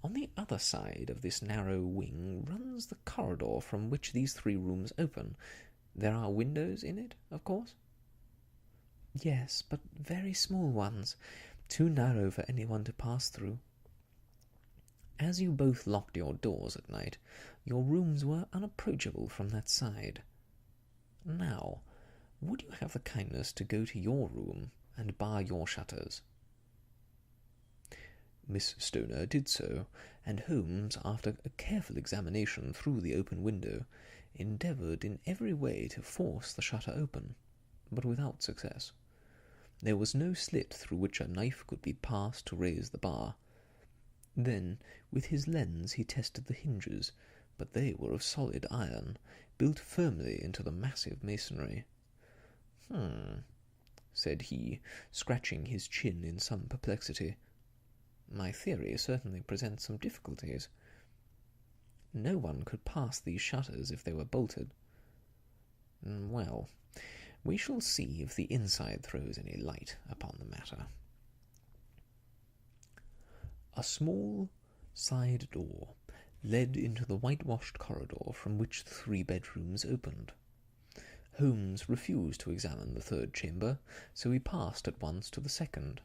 on the other side of this narrow wing runs the corridor from which these three rooms open. There are windows in it, of course?" "Yes, but very small ones, too narrow for anyone to pass through." "As you both locked your doors at night, your rooms were unapproachable from that side. Now, would you have the kindness to go to your room and bar your shutters?" Miss Stoner did so, and Holmes, after a careful examination through the open window, endeavoured in every way to force the shutter open, but without success. There was no slit through which a knife could be passed to raise the bar. Then, with his lens, he tested the hinges, but they were of solid iron, built firmly into the massive masonry. Said he, scratching his chin in some perplexity. "My theory certainly presents some difficulties. No one could pass these shutters if they were bolted. Well, we shall see if the inside throws any light upon the matter." A small side door led into the whitewashed corridor from which the three bedrooms opened. Holmes refused to examine the third chamber, so he passed at once to the second,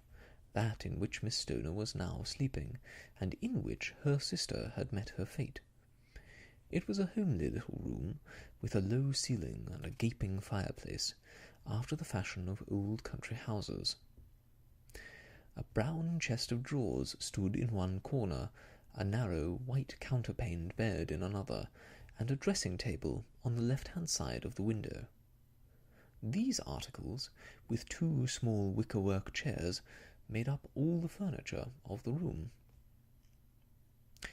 that in which Miss Stoner was now sleeping, and in which her sister had met her fate. It was a homely little room, with a low ceiling and a gaping fireplace, after the fashion of old country houses. A brown chest of drawers stood in one corner, a narrow white counterpaned bed in another, and a dressing-table on the left-hand side of the window. These articles, with two small wicker-work chairs, made up all the furniture of the room,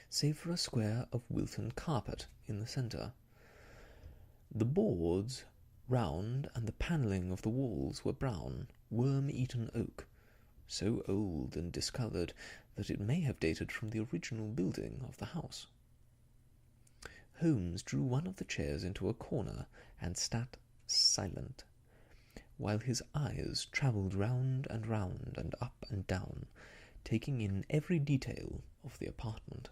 save for a square of Wilton carpet in the centre. The boards, round, and the panelling of the walls were brown, worm-eaten oak, so old and discoloured that it may have dated from the original building of the house. Holmes drew one of the chairs into a corner and sat silent, while his eyes travelled round and up and down, taking in every detail of the apartment.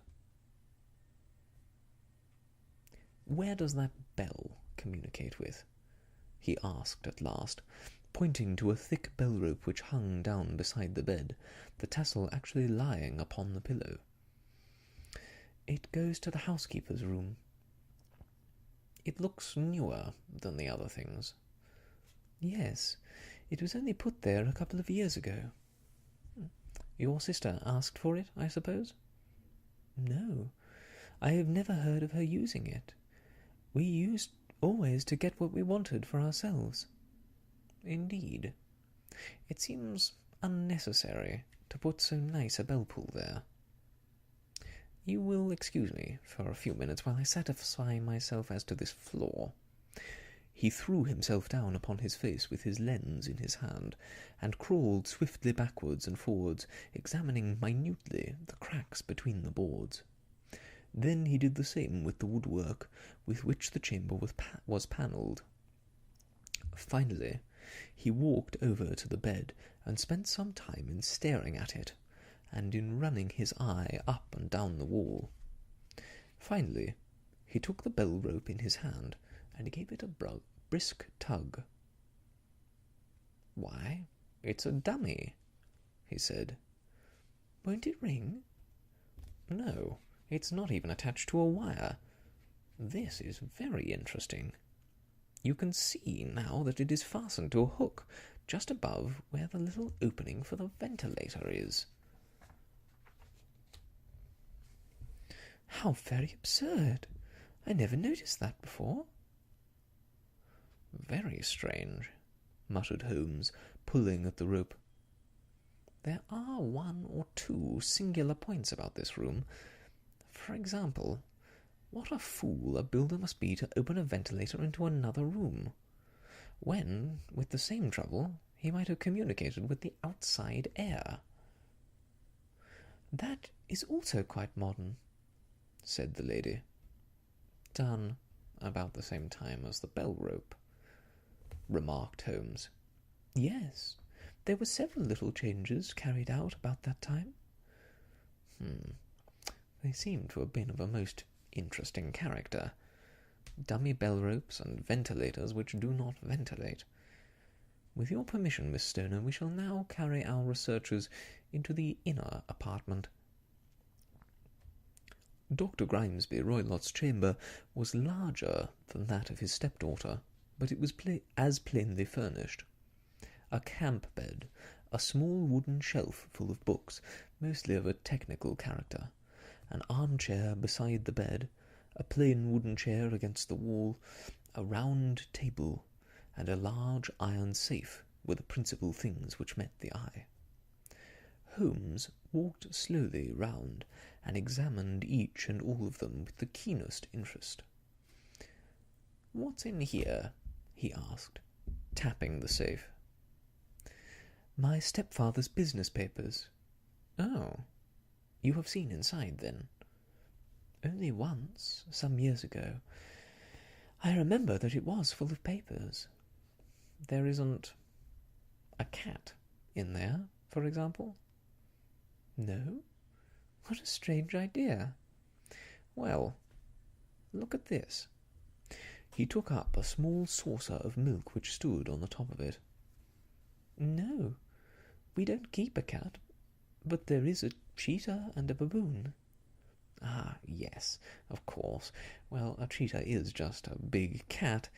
"Where does that bell communicate with?" he asked at last, pointing to a thick bell-rope which hung down beside the bed, the tassel actually lying upon the pillow. "It goes to the housekeeper's room." "It looks newer than the other things." "Yes, it was only put there a couple of years ago." "Your sister asked for it, I suppose?" "No, I have never heard of her using it. We used always to get what we wanted for ourselves." "Indeed. It seems unnecessary to put so nice a bell-pull there. You will excuse me for a few minutes while I satisfy myself as to this floor." He threw himself down upon his face with his lens in his hand, and crawled swiftly backwards and forwards, examining minutely the cracks between the boards. Then he did the same with the woodwork with which the chamber was panelled. Finally, he walked over to the bed and spent some time in staring at it, and in running his eye up and down the wall. Finally, he took the bell-rope in his hand and gave it a brisk tug. "Why, it's a dummy," he said. "Won't it ring?" "No, it's not even attached to a wire. This is very interesting. You can see now that it is fastened to a hook just above where the little opening for the ventilator is." "How very absurd! I never noticed that before." "Very strange," muttered Holmes, pulling at the rope. "There are one or two singular points about this room. For example, what a fool a builder must be to open a ventilator into another room, when, with the same trouble, he might have communicated with the outside air." "That is also quite modern," said the lady. "Done about the same time as the bell-rope," remarked Holmes. "Yes, there were several little changes carried out about that time." They seem to have been of a most interesting character. Dummy bell-ropes and ventilators which do not ventilate. With your permission, Miss Stoner, we shall now carry our researches into the inner apartment." Dr. Grimesby Roylott's chamber was larger than that of his stepdaughter, but it was as plainly furnished. A camp bed, a small wooden shelf full of books, mostly of a technical character, an armchair beside the bed, a plain wooden chair against the wall, a round table, and a large iron safe were the principal things which met the eye. Holmes walked slowly round and examined each and all of them with the keenest interest. "What's in here?" he asked, tapping the safe. "My stepfather's business papers." "Oh, you have seen inside, then?" "Only once, some years ago. I remember that it was full of papers." "There isn't a cat in there, for example?" "No? What a strange idea." "Well, look at this." He took up a small saucer of milk which stood on the top of it. "No, we don't keep a cat, but there is a cheetah and a baboon." "Ah, yes, of course. Well, a cheetah is just a big cat,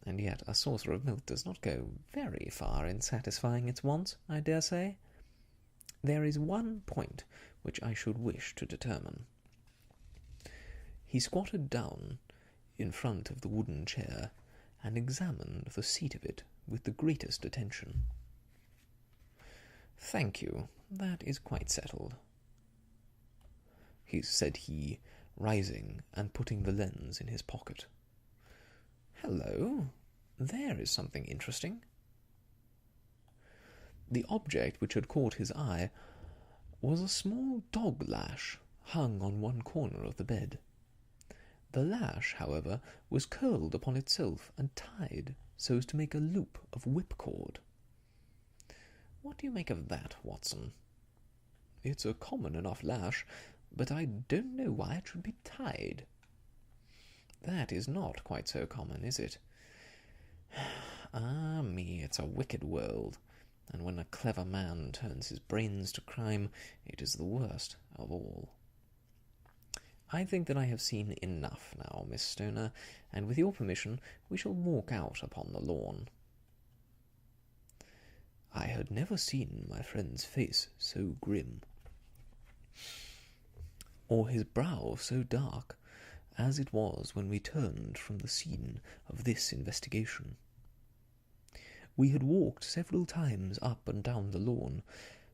and yet a saucer of milk does not go very far in satisfying its wants, I dare say. There is one point which I should wish to determine." He squatted down in front of the wooden chair and examined the seat of it with the greatest attention. "Thank you, that is quite settled," said he, rising and putting the lens in his pocket. "Hello, there is something interesting." The object which had caught his eye was a small dog lash hung on one corner of the bed. The lash, however, was curled upon itself and tied so as to make a loop of whipcord. "What do you make of that, Watson?" "It's a common enough lash, but I don't know why it should be tied." "That is not quite so common, is it? Ah me, it's a wicked world, and when a clever man turns his brains to crime, it is the worst of all. I think that I have seen enough now, Miss Stoner, and with your permission we shall walk out upon the lawn." I had never seen my friend's face so grim, or his brow so dark, as it was when we turned from the scene of this investigation. We had walked several times up and down the lawn,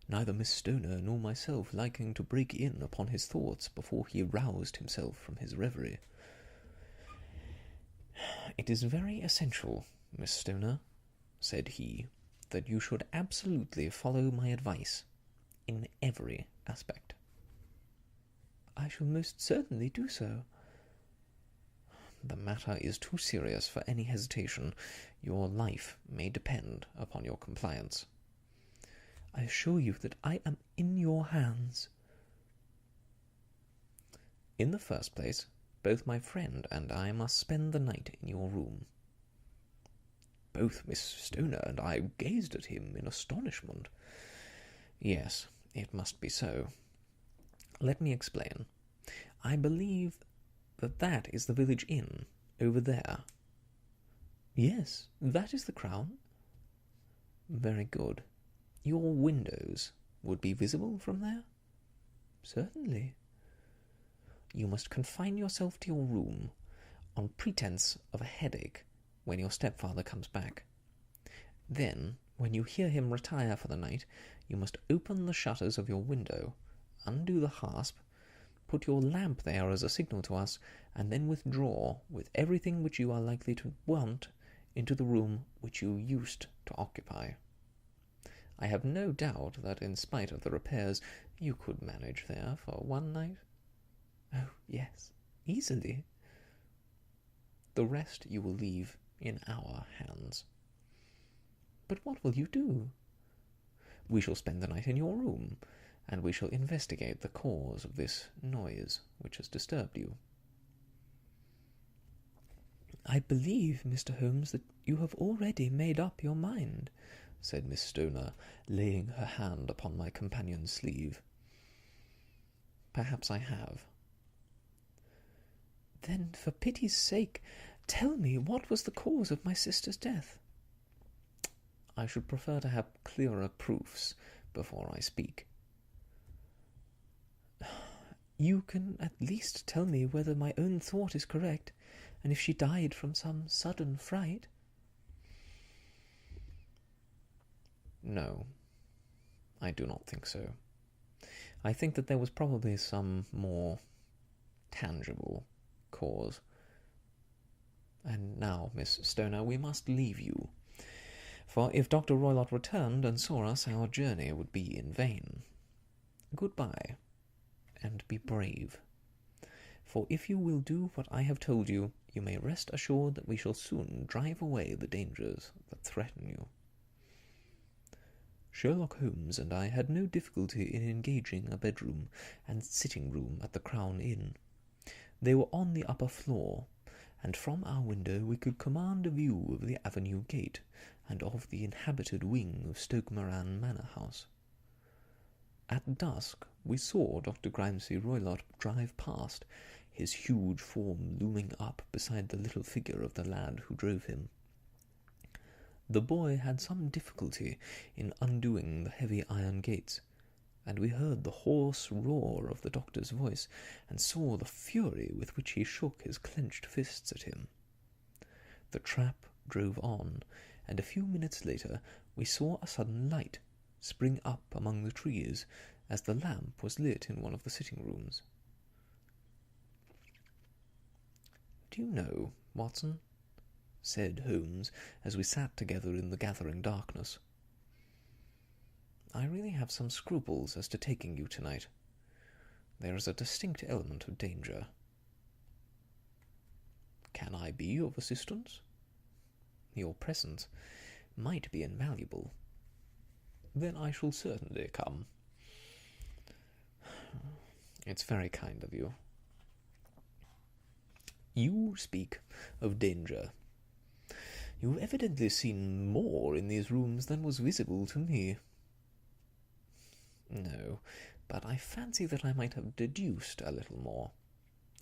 neither Miss Stoner nor myself liking to break in upon his thoughts before he roused himself from his reverie. "It is very essential, Miss Stoner," said he, "that you should absolutely follow my advice in every aspect." "I shall most certainly do so." "The matter is too serious for any hesitation. Your life may depend upon your compliance." "I assure you that I am in your hands." "In the first place, both my friend and I must spend the night in your room." Both Miss Stoner and I gazed at him in astonishment. "Yes, it must be so. Let me explain. I believe that is the village inn, over there." "Yes, that is the Crown." "Very good. Your windows would be visible from there?" "Certainly." "You must confine yourself to your room, on pretence of a headache, when your stepfather comes back. Then, when you hear him retire for the night, you must open the shutters of your window, undo the hasp, put your lamp there as a signal to us, and then withdraw, with everything which you are likely to want, into the room which you used to occupy. I have no doubt that, in spite of the repairs, you could manage there for one night?" "Oh, yes, easily." "The rest you will leave in our hands." "But what will you do?" "We shall spend the night in your room, and we shall investigate the cause of this noise which has disturbed you." "I believe, Mr. Holmes, that you have already made up your mind," said Miss Stoner, laying her hand upon my companion's sleeve. "Perhaps I have." "Then, for pity's sake, tell me what was the cause of my sister's death." "I should prefer to have clearer proofs before I speak." "You can at least tell me whether my own thought is correct, and if she died from some sudden fright." "No, I do not think so. I think that there was probably some more tangible cause. And now, Miss Stoner, we must leave you, for if Dr. Roylott returned and saw us, our journey would be in vain. Goodbye, and be brave. For if you will do what I have told you, you may rest assured that we shall soon drive away the dangers that threaten you." Sherlock Holmes and I had no difficulty in engaging a bedroom and sitting-room at the Crown Inn. They were on the upper floor, and from our window we could command a view of the avenue gate and of the inhabited wing of Stoke Moran Manor House. At dusk we saw Dr. Grimesby Roylott drive past, his huge form looming up beside the little figure of the lad who drove him. The boy had some difficulty in undoing the heavy iron gates, and we heard the hoarse roar of the doctor's voice, and saw the fury with which he shook his clenched fists at him. The trap drove on, and a few minutes later we saw a sudden light spring up among the trees, as the lamp was lit in one of the sitting-rooms. "Do you know, Watson," said Holmes, as we sat together in the gathering darkness, "I really have some scruples as to taking you tonight. There is a distinct element of danger." "Can I be of assistance?" "Your presence might be invaluable." "Then I shall certainly come." "It's very kind of you." "You speak of danger. You've evidently seen more in these rooms than was visible to me." "No, but I fancy that I might have deduced a little more.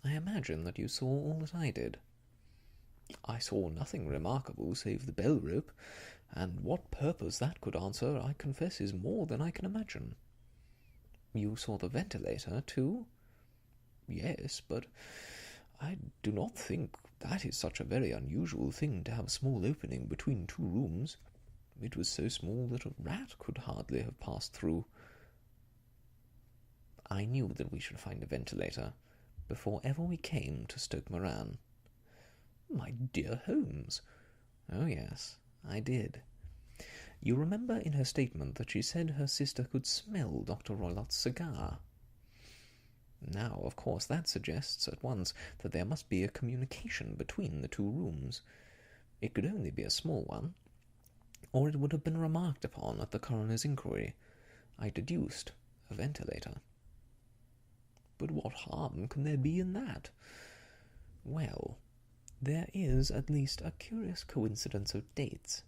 I imagine that you saw all that I did." "I saw nothing remarkable save the bell-rope, and what purpose that could answer, I confess, is more than I can imagine." "You saw the ventilator, too?" "Yes, but I do not think that is such a very unusual thing to have a small opening between two rooms." It was so small that a rat could hardly have passed through. I knew that we should find a ventilator before ever we came to Stoke Moran. My dear Holmes. Oh, yes, I did. You remember in her statement that she said her sister could smell Dr. Roylott's cigar. Now, of course, that suggests at once that there must be a communication between the two rooms. It could only be a small one, or it would have been remarked upon at the coroner's inquiry. I deduced a ventilator. But what harm can there be in that? Well, there is at least a curious coincidence of dates.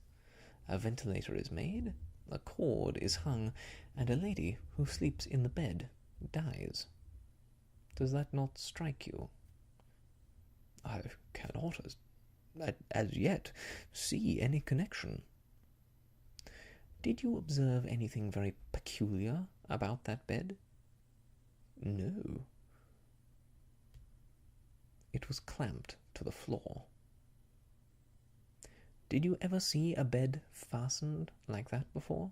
A ventilator is made, a cord is hung, and a lady who sleeps in the bed dies. Does that not strike you? I cannot, as yet, see any connection. Did you observe anything very peculiar about that bed? No. It was clamped to the floor. Did you ever see a bed fastened like that before?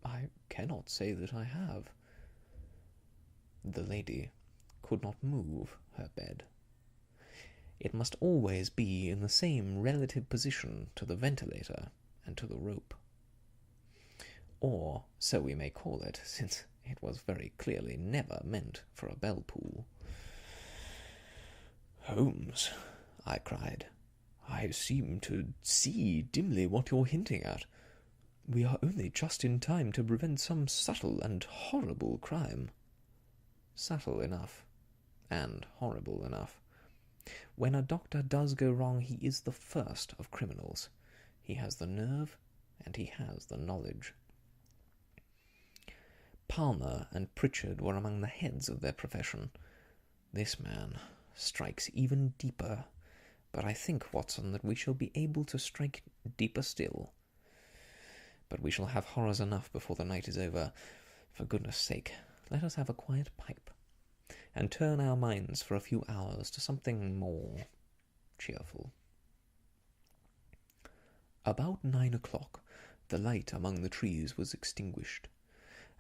I cannot say that I have. The lady could not move her bed. It must always be in the same relative position to the ventilator and to the rope. Or so we may call it, since it was very clearly never meant for a bell pull. Holmes, I cried, I seem to see dimly what you're hinting at. We are only just in time to prevent some subtle and horrible crime. Subtle enough, and horrible enough. When a doctor does go wrong, he is the first of criminals. He has the nerve, and he has the knowledge. Palmer and Pritchard were among the heads of their profession. This man strikes even deeper, but I think, Watson, that we shall be able to strike deeper still. But we shall have horrors enough before the night is over. For goodness' sake, let us have a quiet pipe, and turn our minds for a few hours to something more cheerful. About 9 o'clock, the light among the trees was extinguished,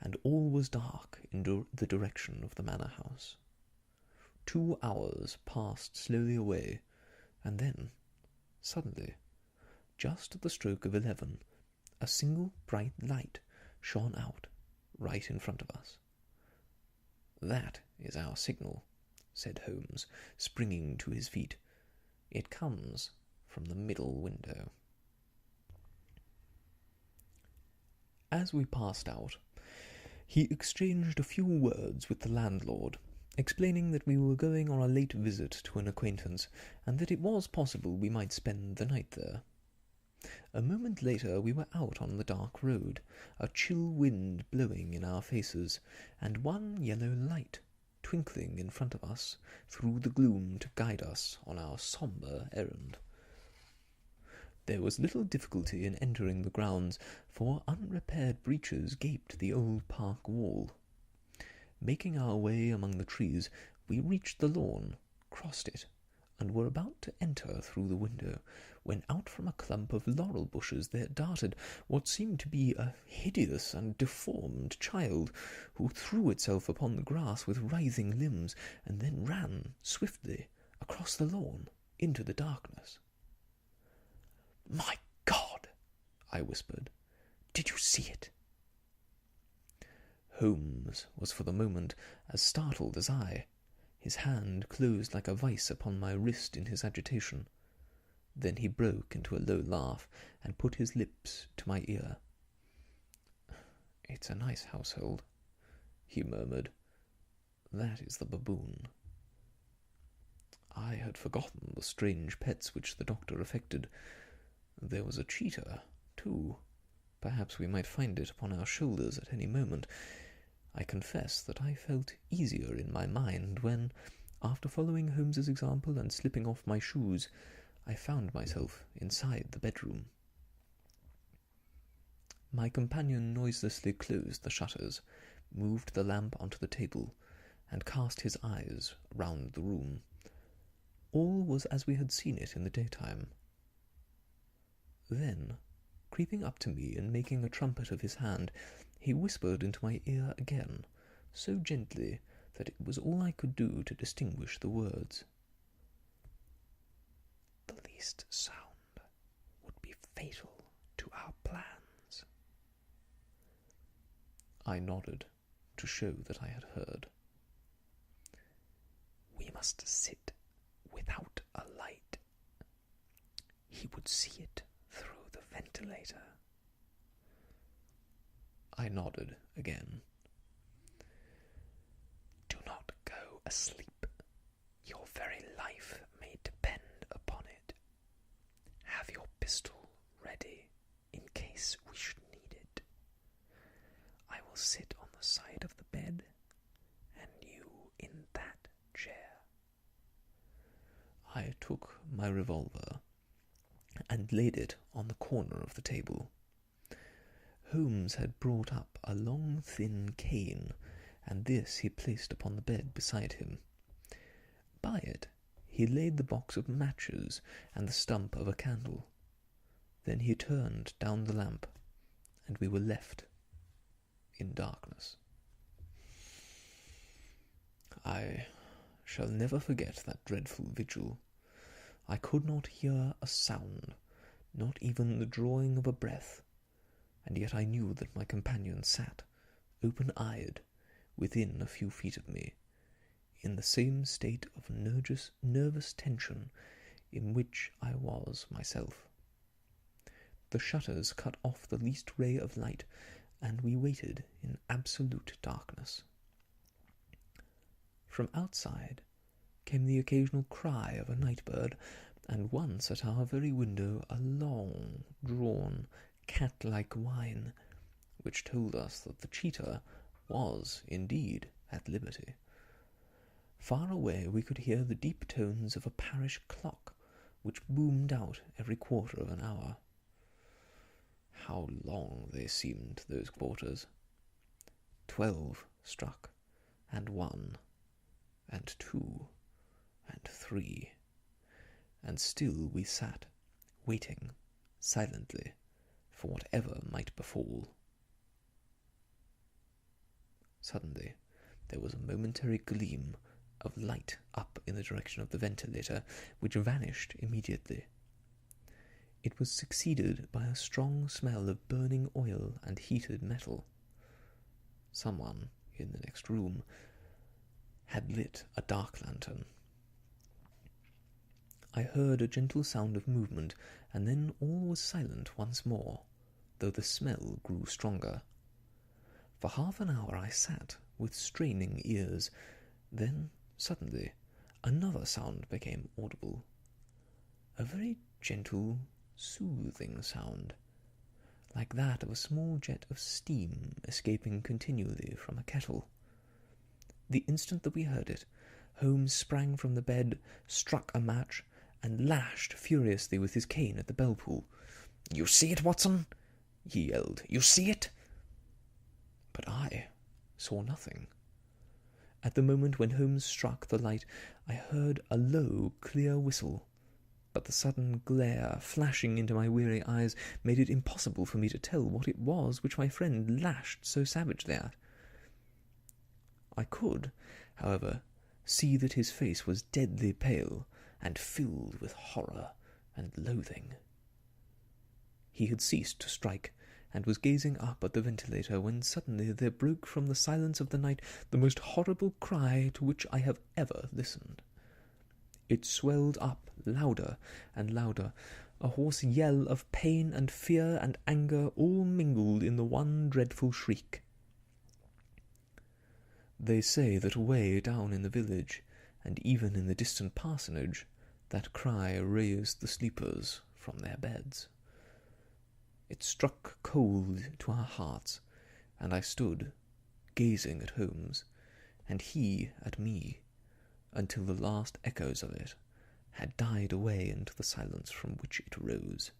and all was dark in the direction of the manor house. 2 hours passed slowly away, and then, suddenly, just at the stroke of 11, a single bright light shone out right in front of us. "That is our signal," said Holmes, springing to his feet. "It comes from the middle window." As we passed out, he exchanged a few words with the landlord, explaining that we were going on a late visit to an acquaintance, and that it was possible we might spend the night there. A moment later we were out on the dark road, a chill wind blowing in our faces, and one yellow light twinkling in front of us through the gloom to guide us on our sombre errand. There was little difficulty in entering the grounds, for unrepaired breaches gaped the old park wall. Making our way among the trees, we reached the lawn, crossed it, and were about to enter through the window, when out from a clump of laurel bushes there darted what seemed to be a hideous and deformed child, who threw itself upon the grass with writhing limbs, and then ran swiftly across the lawn into the darkness. "My God!" I whispered. "Did you see it?" Holmes was for the moment as startled as I. His hand closed like a vice upon my wrist in his agitation. Then he broke into a low laugh, and put his lips to my ear. "It's a nice household," he murmured. "That is the baboon." I had forgotten the strange pets which the doctor affected. There was a cheetah, too. Perhaps we might find it upon our shoulders at any moment. I confess that I felt easier in my mind when, after following Holmes's example and slipping off my shoes, I found myself inside the bedroom. My companion noiselessly closed the shutters, moved the lamp onto the table, and cast his eyes round the room. All was as we had seen it in the daytime. Then, creeping up to me and making a trumpet of his hand, he whispered into my ear again, so gently that it was all I could do to distinguish the words. "The least sound would be fatal to our plans." I nodded to show that I had heard. "We must sit without a light. He would see it through the ventilator." I nodded again. "Do not go asleep. Your very life may depend upon it. Have your pistol ready in case we should need it. I will sit on the side of the bed, and you in that chair." I took my revolver and laid it on the corner of the table. Holmes had brought up a long, thin cane, and this he placed upon the bed beside him. By it he laid the box of matches and the stump of a candle. Then he turned down the lamp, and we were left in darkness. I shall never forget that dreadful vigil. I could not hear a sound, not even the drawing of a breath, and yet I knew that my companion sat, open-eyed, within a few feet of me, in the same state of nervous tension in which I was myself. The shutters cut off the least ray of light, and we waited in absolute darkness. From outside came the occasional cry of a night-bird, and once at our very window a long-drawn, cat-like whine, which told us that the cheetah was indeed at liberty. Far away we could hear the deep tones of a parish clock, which boomed out every quarter of an hour. How long they seemed, those quarters! 12 struck, and 1, and 2, and 3, and still we sat, waiting, silently, for whatever might befall. Suddenly there was a momentary gleam of light up in the direction of the ventilator, which vanished immediately. It was succeeded by a strong smell of burning oil and heated metal. Someone in the next room had lit a dark lantern. I heard a gentle sound of movement, and then all was silent once more, though the smell grew stronger. For half an hour I sat with straining ears. Then, suddenly, another sound became audible. A very gentle, soothing sound, like that of a small jet of steam escaping continually from a kettle. The instant that we heard it, Holmes sprang from the bed, struck a match, and lashed furiously with his cane at the bell-pull. "You see it, Watson?" he yelled. "You see it?" But I saw nothing. At the moment when Holmes struck the light, I heard a low, clear whistle, but the sudden glare flashing into my weary eyes made it impossible for me to tell what it was which my friend lashed so savagely at. I could, however, see that his face was deadly pale and filled with horror and loathing. He had ceased to strike, and was gazing up at the ventilator, when suddenly there broke from the silence of the night the most horrible cry to which I have ever listened. It swelled up louder and louder, a hoarse yell of pain and fear and anger all mingled in the one dreadful shriek. They say that away down in the village, and even in the distant parsonage, that cry raised the sleepers from their beds. It struck cold to our hearts, and I stood, gazing at Holmes, and he at me, until the last echoes of it had died away into the silence from which it rose.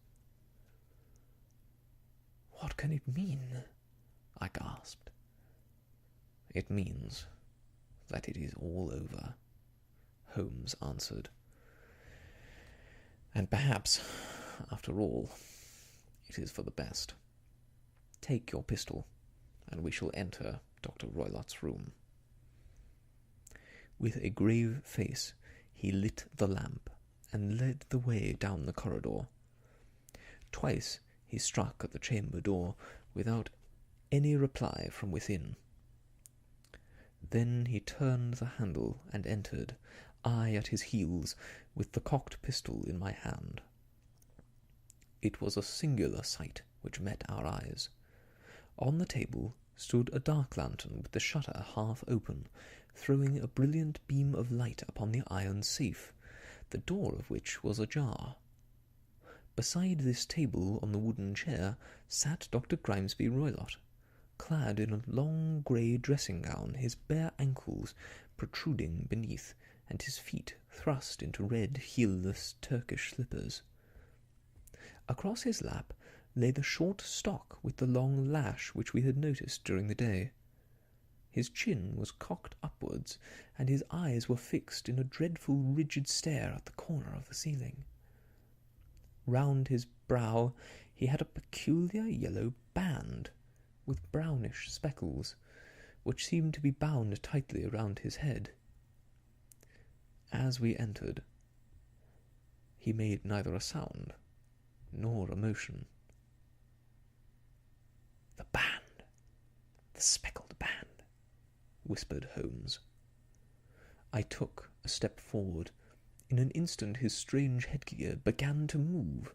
"What can it mean?" I gasped. "It means that it is all over," Holmes answered. "And perhaps, after all, It is for the best. Take your pistol, and we shall enter Dr. Roylott's room." With a grave face, he lit the lamp and led the way down the corridor. Twice he struck at the chamber door without any reply from within. Then he turned the handle and entered, I at his heels, with the cocked pistol in my hand. It was a singular sight which met our eyes. On the table stood a dark lantern with the shutter half open, throwing a brilliant beam of light upon the iron safe, the door of which was ajar. Beside this table, on the wooden chair, sat Dr. Grimesby Roylott, clad in a long grey dressing-gown, his bare ankles protruding beneath, and his feet thrust into red, heelless Turkish slippers. Across his lap lay the short stock with the long lash which we had noticed during the day. His chin was cocked upwards, and his eyes were fixed in a dreadful rigid stare at the corner of the ceiling. Round his brow he had a peculiar yellow band, with brownish speckles, which seemed to be bound tightly round his head. As we entered, he made neither a sound nor a motion. "The band! The speckled band!" whispered Holmes. I took a step forward. In an instant his strange headgear began to move,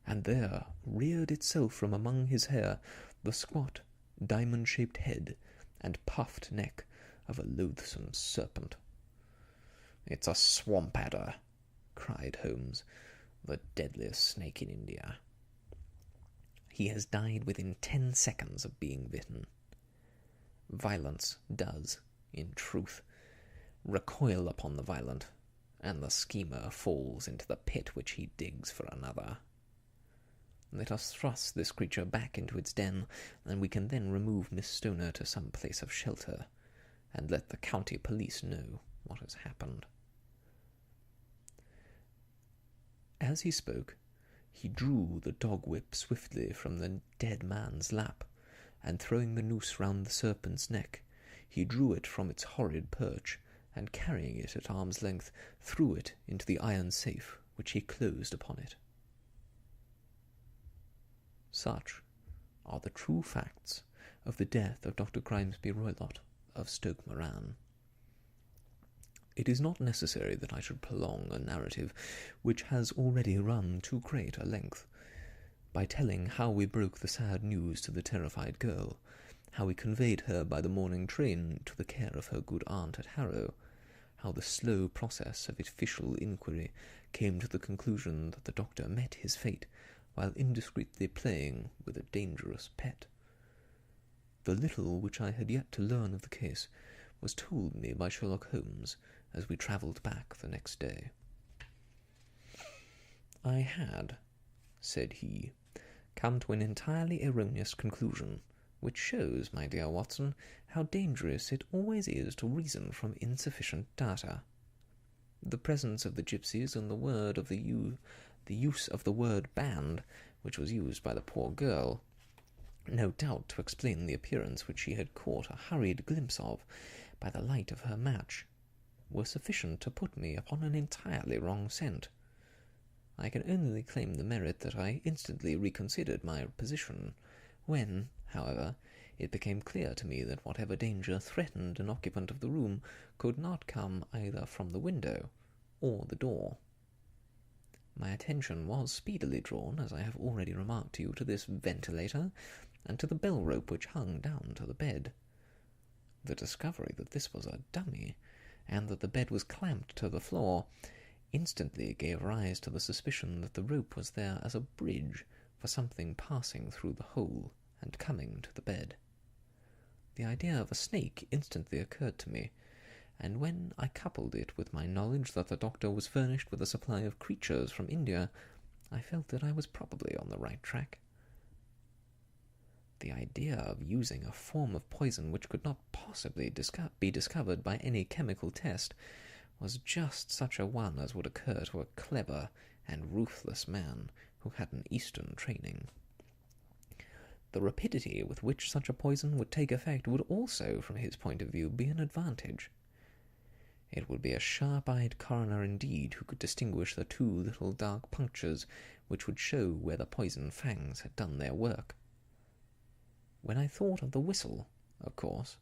and there reared itself from among his hair the squat, diamond-shaped head and puffed neck of a loathsome serpent. "It's a swamp adder," cried Holmes, "the deadliest snake in India. He has died within 10 seconds of being bitten. Violence does, in truth, recoil upon the violent, and the schemer falls into the pit which he digs for another. Let us thrust this creature back into its den, and we can then remove Miss Stoner to some place of shelter, and let the county police know what has happened." As he spoke, he drew the dog-whip swiftly from the dead man's lap, and throwing the noose round the serpent's neck, he drew it from its horrid perch, and carrying it at arm's length, threw it into the iron safe, which he closed upon it. Such are the true facts of the death of Dr. Grimesby Roylott of Stoke Moran. It is not necessary that I should prolong a narrative which has already run too great a length, by telling how we broke the sad news to the terrified girl, how we conveyed her by the morning train to the care of her good aunt at Harrow, how the slow process of official inquiry came to the conclusion that the doctor met his fate while indiscreetly playing with a dangerous pet. The little which I had yet to learn of the case was told me by Sherlock Holmes as we travelled back the next day. "I had," said he, "come to an entirely erroneous conclusion, which shows, my dear Watson, how dangerous it always is to reason from insufficient data. The presence of the gipsies and the use of the word band, which was used by the poor girl, no doubt to explain the appearance which she had caught a hurried glimpse of by the light of her match, were sufficient to put me upon an entirely wrong scent. I can only claim the merit that I instantly reconsidered my position, when, however, it became clear to me that whatever danger threatened an occupant of the room could not come either from the window or the door. My attention was speedily drawn, as I have already remarked to you, to this ventilator, and to the bell-rope which hung down to the bed. The discovery that this was a dummy, and that the bed was clamped to the floor, instantly gave rise to the suspicion that the rope was there as a bridge for something passing through the hole and coming to the bed. The idea of a snake instantly occurred to me, and when I coupled it with my knowledge that the doctor was furnished with a supply of creatures from India, I felt that I was probably on the right track. The idea of using a form of poison which could not possibly be discovered by any chemical test was just such a one as would occur to a clever and ruthless man who had an Eastern training. The rapidity with which such a poison would take effect would also, from his point of view, be an advantage. It would be a sharp-eyed coroner indeed who could distinguish the two little dark punctures which would show where the poison fangs had done their work. When I thought of the whistle, of course,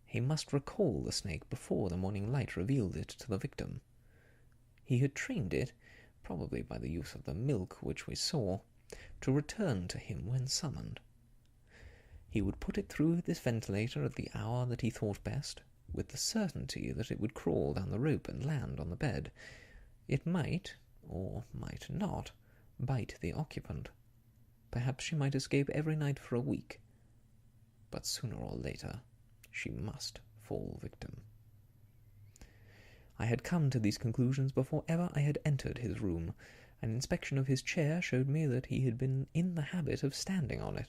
he must recall the snake before the morning light revealed it to the victim. He had trained it, probably by the use of the milk which we saw, to return to him when summoned. He would put it through this ventilator at the hour that he thought best, with the certainty that it would crawl down the rope and land on the bed. It might, or might not, bite the occupant. Perhaps she might escape every night for a week. But sooner or later she must fall victim. I had come to these conclusions before ever I had entered his room. An inspection of his chair showed me that he had been in the habit of standing on it,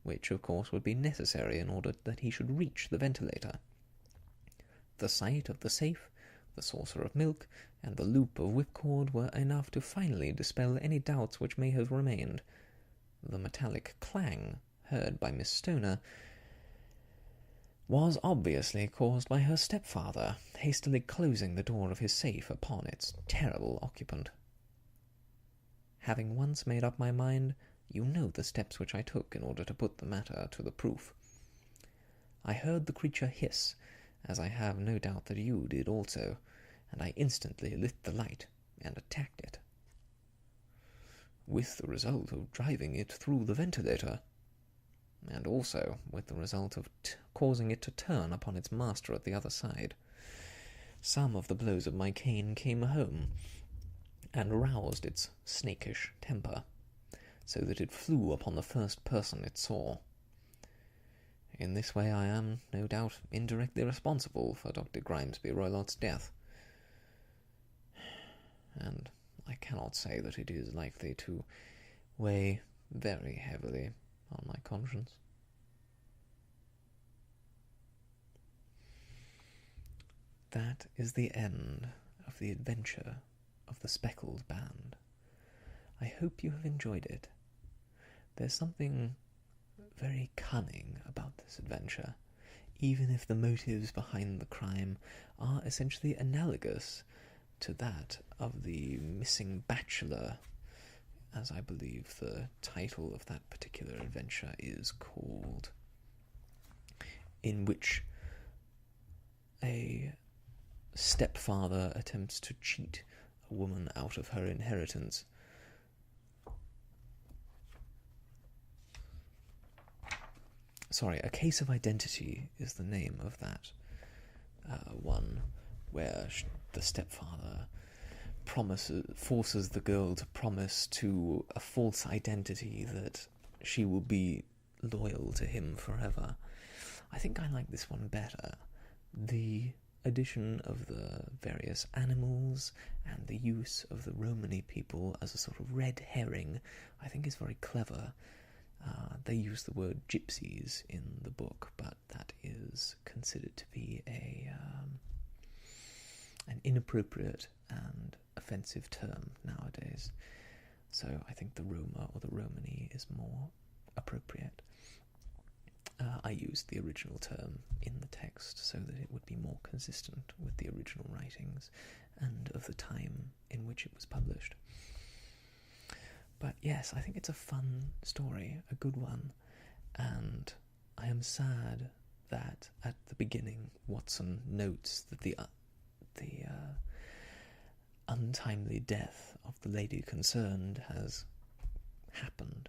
which of course would be necessary in order that he should reach the ventilator. The sight of the safe, the saucer of milk, and the loop of whipcord were enough to finally dispel any doubts which may have remained. The metallic clang heard by Miss Stoner was obviously caused by her stepfather hastily closing the door of his safe upon its terrible occupant. Having once made up my mind, you know the steps which I took in order to put the matter to the proof. I heard the creature hiss, as I have no doubt that you did also, and I instantly lit the light and attacked it, with the result of driving it through the ventilator, and also with the result of causing it to turn upon its master at the other side. Some of the blows of my cane came home, and roused its snakish temper, so that it flew upon the first person it saw. In this way I am, no doubt, indirectly responsible for Dr. Grimesby Roylott's death, and I cannot say that it is likely to weigh very heavily on my conscience. That is the end of the adventure of the Speckled Band. I hope you have enjoyed it. There's something very cunning about this adventure, even if the motives behind the crime are essentially analogous to that of the missing bachelor, as I believe the title of that particular adventure is called, in which a stepfather attempts to cheat a woman out of her inheritance. Sorry, A Case of Identity is the name of that one, where the stepfather forces the girl to promise to a false identity that she will be loyal to him forever. I think I like this one better. The addition of the various animals and the use of the Romany people as a sort of red herring I think is very clever. They use the word gypsies in the book, but that is considered to be an inappropriate and offensive term nowadays. So I think the Roma or the Romany is more appropriate. I used the original term in the text so that it would be more consistent with the original writings and of the time in which it was published. But yes, I think it's a fun story, a good one, and I am sad that at the beginning Watson notes that the untimely death of the lady concerned has happened,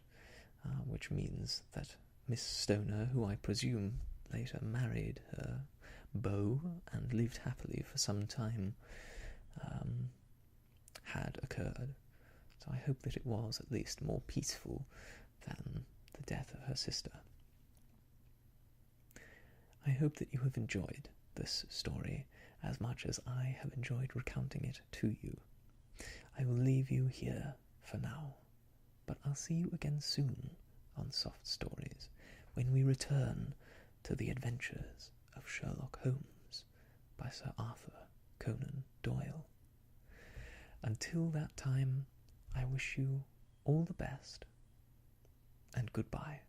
which means that Miss Stoner, who I presume later married her beau and lived happily for some time, had occurred. So I hope that it was at least more peaceful than the death of her sister. I hope that you have enjoyed this story as much as I have enjoyed recounting it to you. I will leave you here for now, but I'll see you again soon on Soft Stories, when we return to the adventures of Sherlock Holmes by Sir Arthur Conan Doyle. Until that time, I wish you all the best, and goodbye.